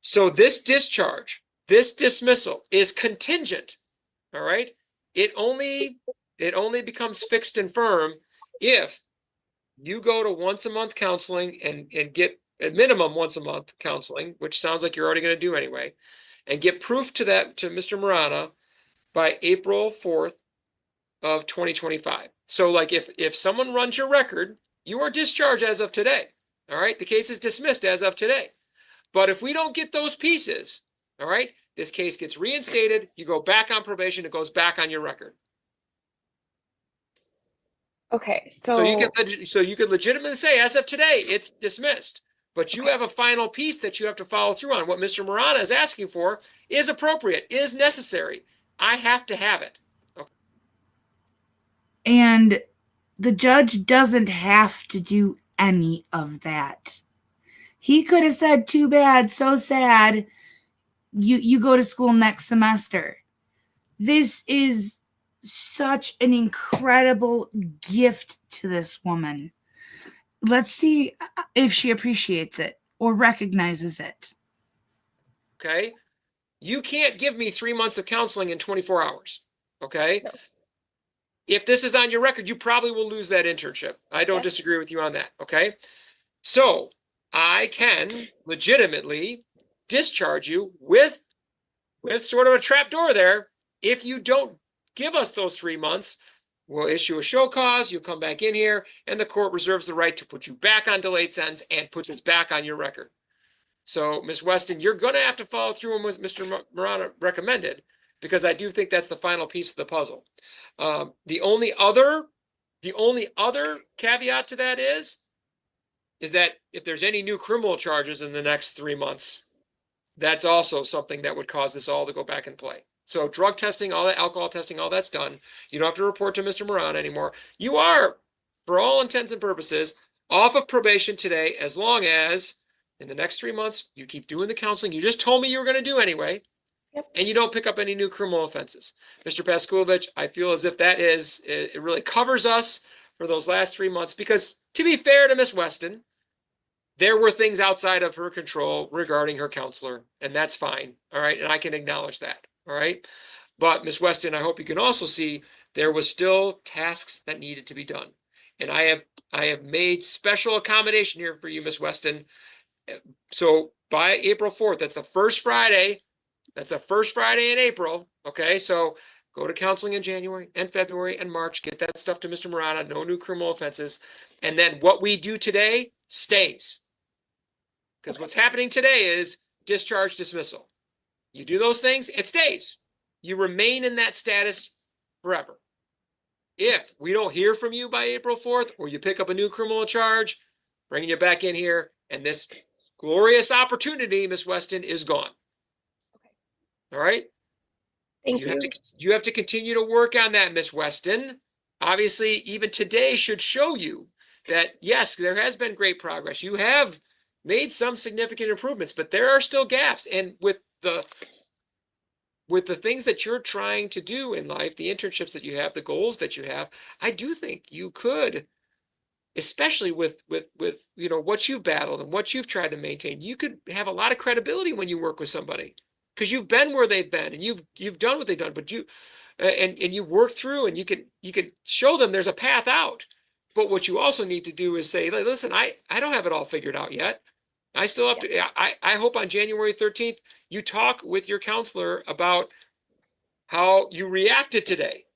So this discharge, this dismissal is contingent. All right. It only becomes fixed and firm if you go to once a month counseling and get at minimum once a month counseling, which sounds like you're already going to do anyway, and get proof to Mr. Murata by April 4th of 2025. So like if someone runs your record, you are discharged as of today. All right. The case is dismissed as of today. But if we don't get those pieces, all right, this case gets reinstated. You go back on probation. It goes back on your record. Okay. So you can legitimately say as of today, it's dismissed. But you have a final piece that you have to follow through on. What Mr. Murata is asking for is appropriate, is necessary. I have to have it. Okay. And the judge doesn't have to do any of that. He could have said, too bad, so sad. You go to school next semester. This is such an incredible gift to this woman. Let's see if she appreciates it or recognizes it. Okay. You can't give me 3 months of counseling in 24 hours. Okay. No. If this is on your record, you probably will lose that internship. I don't disagree with you on that. Okay. So I can legitimately discharge you with sort of a trap door there. If you don't give us those 3 months, we'll issue a show cause, you'll come back in here, and the court reserves the right to put you back on delayed sentence and puts this back on your record. So, Ms. Weston, you're going to have to follow through on what Mr. Murata recommended, because I do think that's the final piece of the puzzle. The only other caveat to that is is that if there's any new criminal charges in the next 3 months, that's also something that would cause this all to go back in play. So drug testing, all that, alcohol testing, all that's done. You don't have to report to Mr. Moran anymore. You are, for all intents and purposes, off of probation today, as long as in the next 3 months, you keep doing the counseling you just told me you were going to do anyway, and you don't pick up any new criminal offenses. Mr. Paskovich, I feel as if that is, it really covers us for those last 3 months, because to be fair to Miss Weston, there were things outside of her control regarding her counselor, and that's fine. All right. And I can acknowledge that. All right. But Miss Weston, I hope you can also see there was still tasks that needed to be done. And I have made special accommodation here for you, Miss Weston. So by April 4th, that's the first Friday. That's the first Friday in April. Okay. So go to counseling in January and February and March. Get that stuff to Mr. Marana. No new criminal offenses. And then what we do today stays. Because what's happening today is discharge dismissal. You do those things, it stays. You remain in that status forever. If we don't hear from you by April 4th, or you pick up a new criminal charge, bringing you back in here, and this glorious opportunity, Miss Weston, is gone. All right? Thank you. You have to continue to work on that, Miss Weston. Obviously, even today should show you that, yes, there has been great progress. You have made some significant improvements, but there are still gaps. And with the things that you're trying to do in life, the internships that you have, the goals that you have, I do think you could, especially with you know what you've battled and what you've tried to maintain, you could have a lot of credibility when you work with somebody, because you've been where they've been and you've done what they've done, but you and you've worked through, and you can show them there's a path out. But what you also need to do is say, listen, I don't have it all figured out yet. I still have to, I hope on January 13th, you talk with your counselor about how you reacted today.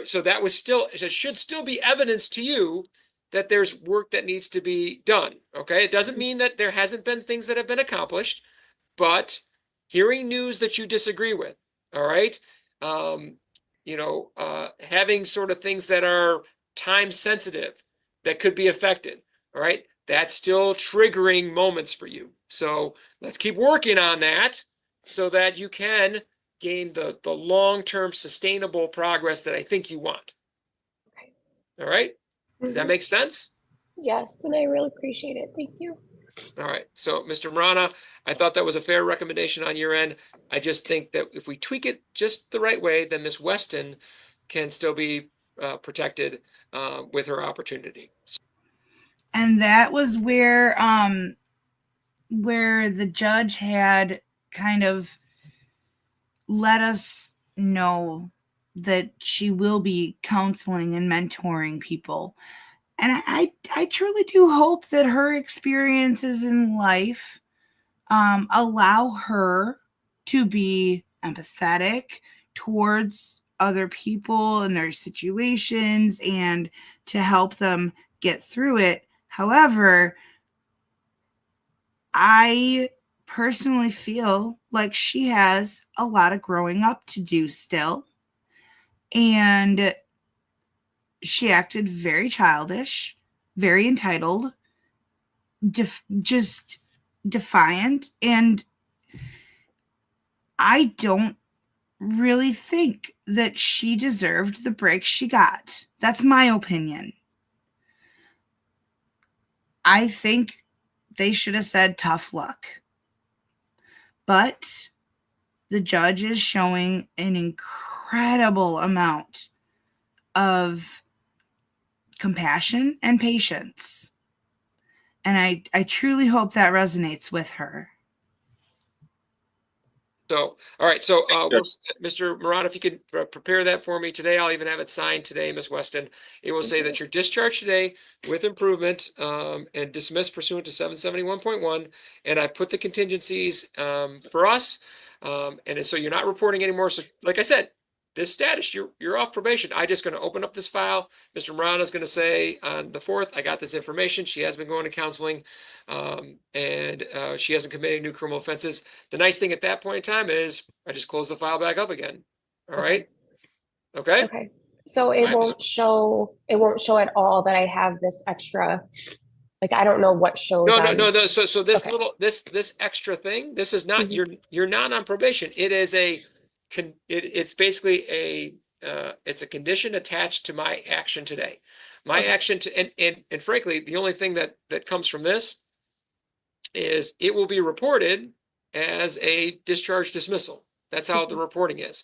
So that was still, it should still be evidence to you that there's work that needs to be done. Okay. It doesn't mean that there hasn't been things that have been accomplished, but hearing news that you disagree with, all right. Having sort of things that are time sensitive that could be affected. All right. That's still triggering moments for you. So let's keep working on that so that you can gain the long-term sustainable progress that I think you want. Okay. All right. Does that make sense? Yes, and I really appreciate it. Thank you. All right. So Mr. Marana, I thought that was a fair recommendation on your end. I just think that if we tweak it just the right way, then Miss Weston can still be protected with her opportunity. And that was where the judge had kind of let us know that she will be counseling and mentoring people. And I truly do hope that her experiences in life allow her to be empathetic towards other people and their situations and to help them get through it. However, I personally feel like she has a lot of growing up to do still. And she acted very childish, very entitled, just defiant. And I don't really think that she deserved the break she got. That's my opinion. I think they should have said tough luck. But the judge is showing an incredible amount of compassion and patience. And I truly hope that resonates with her. So, all right. So, Mr. Moran, if you could prepare that for me today, I'll even have it signed today, Ms. Weston. It will say that you're discharged today with improvement and dismissed pursuant to 771.1. And I've put the contingencies for us. And so you're not reporting anymore. So, like I said, this status, you're off probation. I'm just going to open up this file. Mr. Moran is going to say on the 4th, I got this information. She has been going to counseling and she hasn't committed new criminal offenses. The nice thing at that point in time is I just close the file back up again. All right. Okay. Okay. So it won't show at all that I have this extra Like, I don't know what shows No, on. no. So this Okay. little, this extra thing, this is not, Mhm. you're not on probation. It is it's basically it's a condition attached to my action today. My Okay. action and frankly, the only thing that comes from this is it will be reported as a discharge dismissal. That's how the reporting is.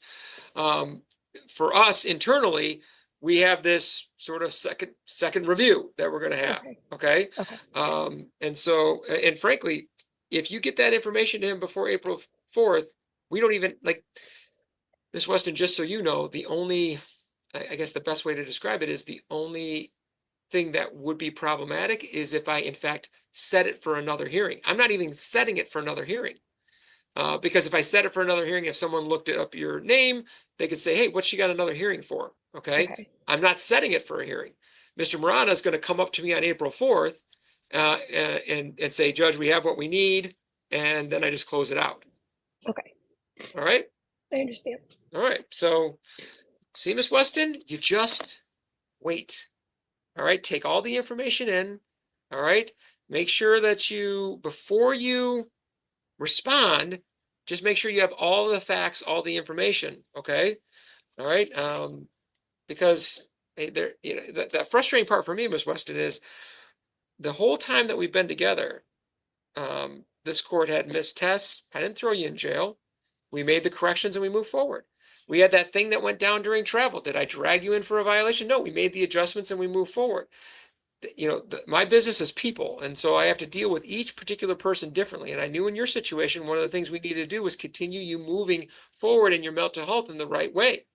For us internally, we have this sort of second review that we're going to have. Okay. Okay. And so, and frankly, if you get that information to him before April 4th, we don't even like Ms. Weston, just so you know, the only, I guess the best way to describe it is the only thing that would be problematic is if I, in fact, set it for another hearing. I'm not even setting it for another hearing. Because if I set it for another hearing, if someone looked up your name, they could say, hey, what's she got another hearing for? Okay. I'm not setting it for a hearing. Mr. Marana is going to come up to me on April 4th and say, Judge, we have what we need. And then I just close it out. Okay. All right. I understand. All right. So see, Ms. Weston, you just wait. All right. Take all the information in. All right. Make sure that before you respond, just make sure you have all the facts, all the information. Okay. All right. Because there, the frustrating part for me, Ms. Weston, is the whole time that we've been together, this court had missed tests. I didn't throw you in jail. We made the corrections and we moved forward. We had that thing that went down during travel. Did I drag you in for a violation? No, we made the adjustments and we moved forward. My business is people. And so I have to deal with each particular person differently. And I knew in your situation, one of the things we needed to do was continue you moving forward in your mental health in the right way.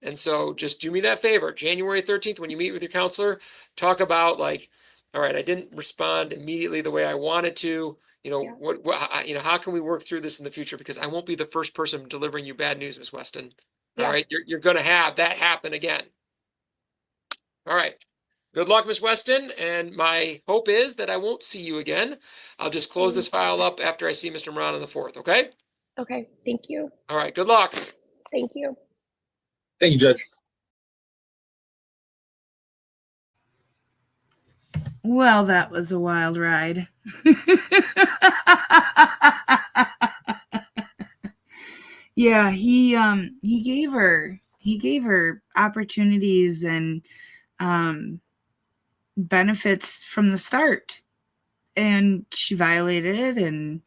And so just do me that favor. January 13th, when you meet with your counselor, talk about like, all right, I didn't respond immediately the way I wanted to. How can we work through this in the future? Because I won't be the first person delivering you bad news, Ms. Weston. All right, you're going to have that happen again. All right. Good luck, Ms. Weston. And my hope is that I won't see you again. I'll just close this file up after I see Mr. Moran on the 4th. Okay. Okay. Thank you. All right. Good luck. Thank you. Thank you, Judge. Well, that was a wild ride. Yeah, he gave her opportunities and benefits from the start, and she violated it, and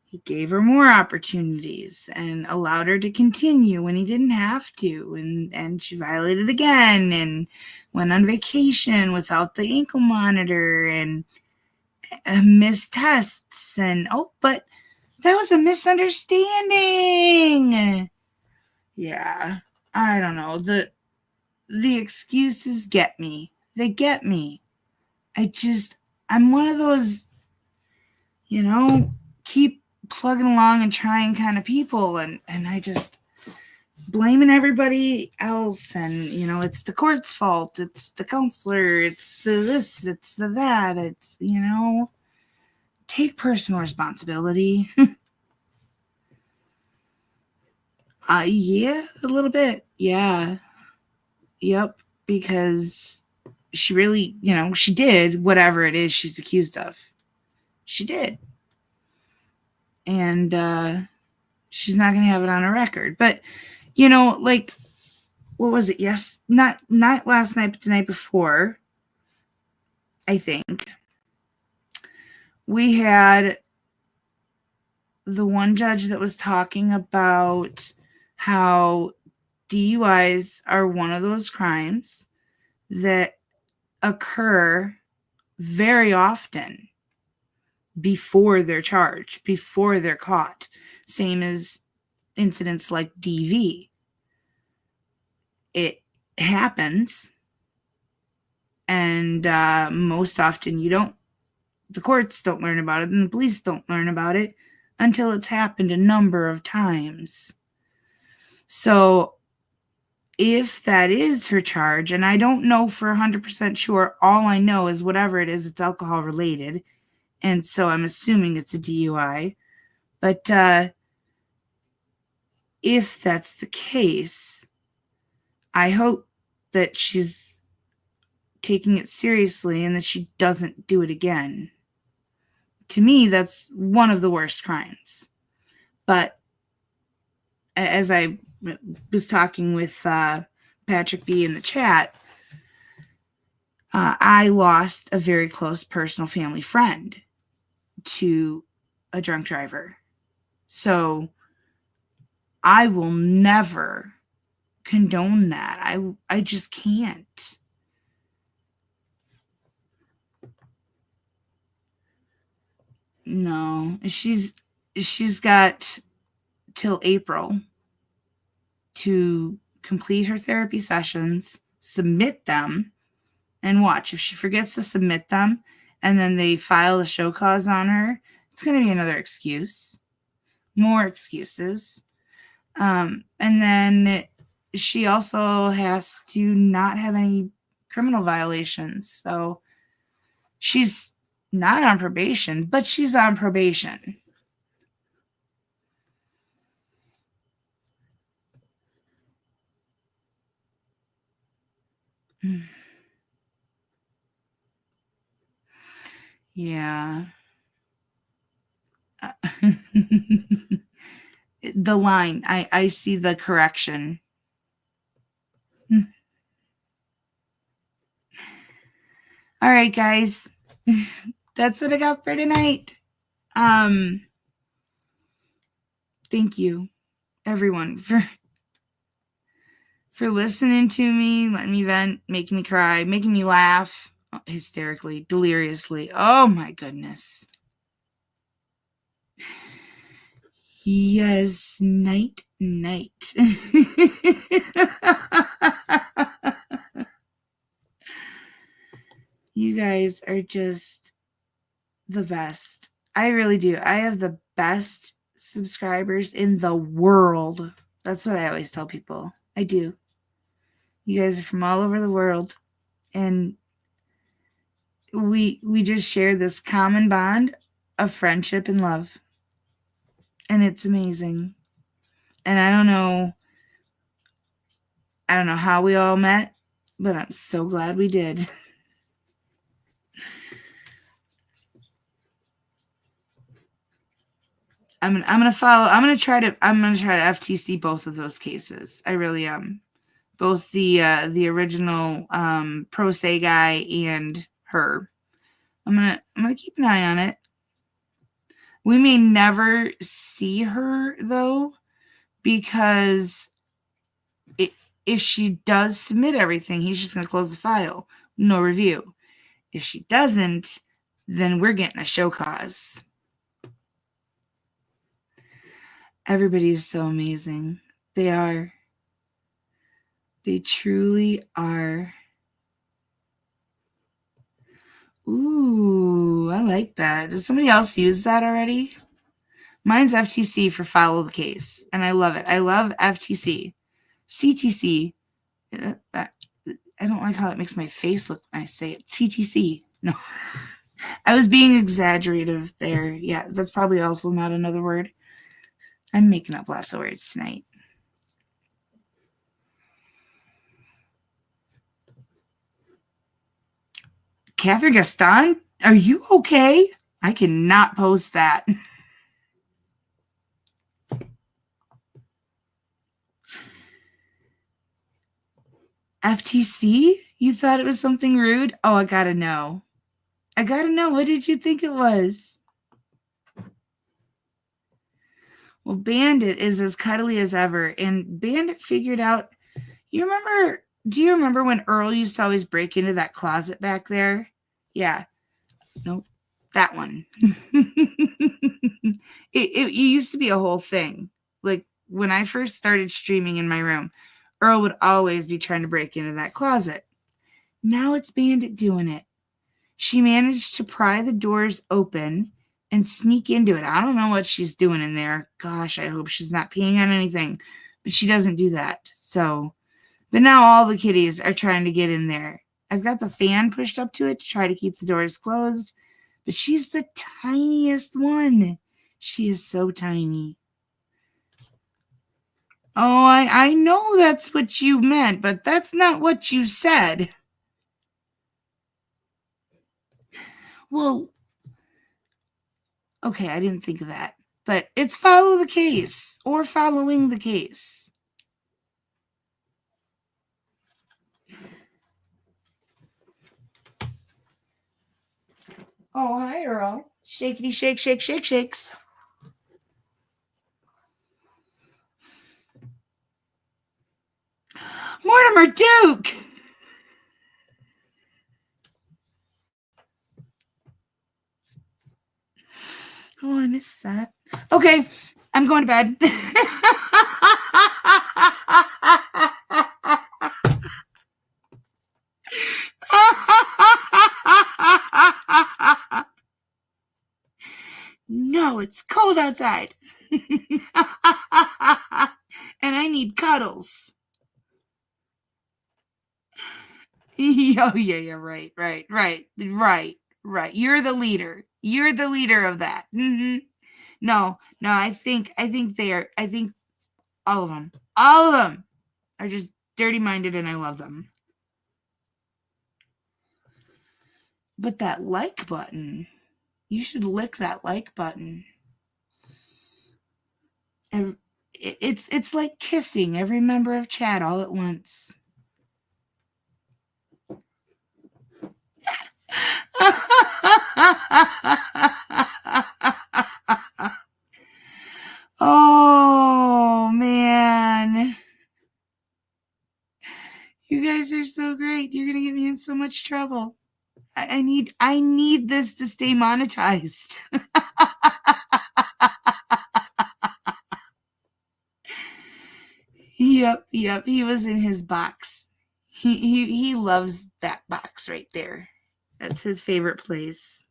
he gave her more opportunities and allowed her to continue when he didn't have to, and she violated again and went on vacation without the ankle monitor and missed tests, and but that was a misunderstanding. Yeah, I don't know. The excuses get me. They get me. I'm one of those, keep plugging along and trying kind of people, and I just blaming everybody else, and it's the court's fault, it's the counselor, it's the this, it's the that, it's take personal responsibility. Yeah, a little bit. Yeah. Yep. Because she really, she did whatever it is she's accused of. She did. And she's not going to have it on her record. But, like, what was it? Yes. Not last night, but the night before, I think. We had the one judge that was talking about how DUIs are one of those crimes that occur very often before they're charged, before they're caught. Same as incidents like DV. It happens, and most often the courts don't learn about it, and the police don't learn about it until it's happened a number of times. So if that is her charge, and I don't know for 100% sure, all I know is whatever it is, it's alcohol related. And so I'm assuming it's a DUI. But if that's the case, I hope that she's taking it seriously and that she doesn't do it again. To me, that's one of the worst crimes. But as I was talking with Patrick B in the chat, I lost a very close personal family friend to a drunk driver. So I will never condone that. I just can't. No, she's got till April to complete her therapy sessions, submit them, and watch. If she forgets to submit them and then they file a show cause on her, it's going to be another excuse. More excuses. And then she also has to not have any criminal violations. So she's not on probation, but she's on probation. Yeah. The line, I see the correction. All right, guys. That's what I got for tonight. Thank you, everyone, for listening to me, letting me vent, making me cry, making me laugh hysterically, deliriously. Oh my goodness. Yes, night. You guys are just the best. I really do. I have the best subscribers in the world. That's what I always tell people. I do. You guys are from all over the world, and we just share this common bond of friendship and love. And it's amazing. And I don't know how we all met, but I'm so glad we did. I'm gonna try to FTC both of those cases. I really am. Both the original pro se guy and her. I'm gonna keep an eye on it. We may never see her though, because if she does submit everything, he's just gonna close the file. No review. If she doesn't, then we're getting a show cause. Everybody is so amazing. They are. They truly are. Ooh, I like that. Does somebody else use that already? Mine's FTC for follow the case, and I love it. I love FTC. CTC. I don't like how it makes my face look when I say it. CTC. No. I was being exaggerative there. Yeah, that's probably also not another word. I'm making up lots of words tonight. Catherine Gaston, are you okay? I cannot post that. FTC? You thought it was something rude? Oh, I gotta know. What did you think it was? Well, Bandit is as cuddly as ever, and Bandit figured out, do you remember when Earl used to always break into that closet back there? Yeah. Nope. That one. it used to be a whole thing. Like when I first started streaming in my room, Earl would always be trying to break into that closet. Now it's Bandit doing it. She managed to pry the doors open and sneak into it. I don't know what she's doing in there. Gosh, I hope she's not peeing on anything. But she doesn't do that. So, but now all the kitties are trying to get in there. I've got the fan pushed up to it to try to keep the doors closed. But she's the tiniest one. She is so tiny. Oh, I know that's what you meant, but that's not what you said. Well, okay, I didn't think of that. But it's follow the case or following the case. Oh, hi, Earl. Shakety shake, shake, shake, shakes. Mortimer Duke! Oh, I missed that. Okay, I'm going to bed. No, it's cold outside. And I need cuddles. Oh, yeah, right. You're the leader. You're the leader of that. No, I think all of them are just dirty-minded, and I love them. But that like button, you should lick that like button. It's like kissing every member of chat all at once. Oh, man. You guys are so great. You're going to get me in so much trouble. I need this to stay monetized. Yep. He was in his box. He loves that box right there. That's his favorite place.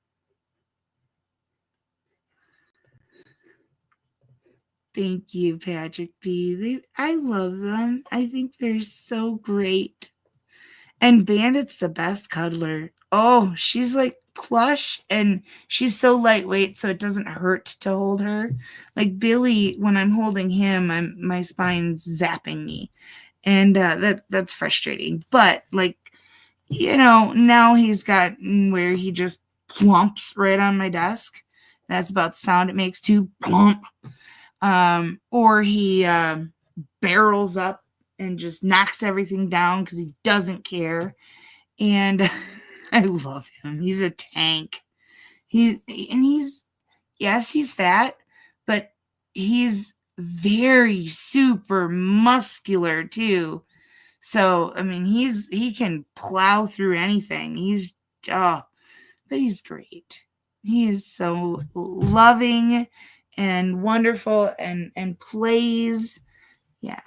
Thank you, Patrick B. I love them. I think they're so great. And Bandit's the best cuddler. Oh, she's like plush, and she's so lightweight, so it doesn't hurt to hold her. Like Billy, when I'm holding him, my spine's zapping me, and that's frustrating. But like, now he's gotten where he just plumps right on my desk. That's about the sound it makes too, plump. Or he barrels up and just knocks everything down because he doesn't care. And I love him. He's a tank. He's fat, but he's very super muscular too. So, I mean, he can plow through anything. But he's great. He is so loving and wonderful and plays. Yeah.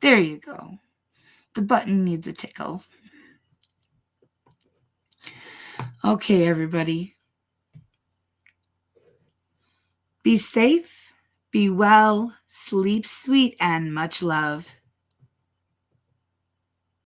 There you go. The button needs a tickle. Okay, everybody. Be safe, be well, sleep sweet, and much love.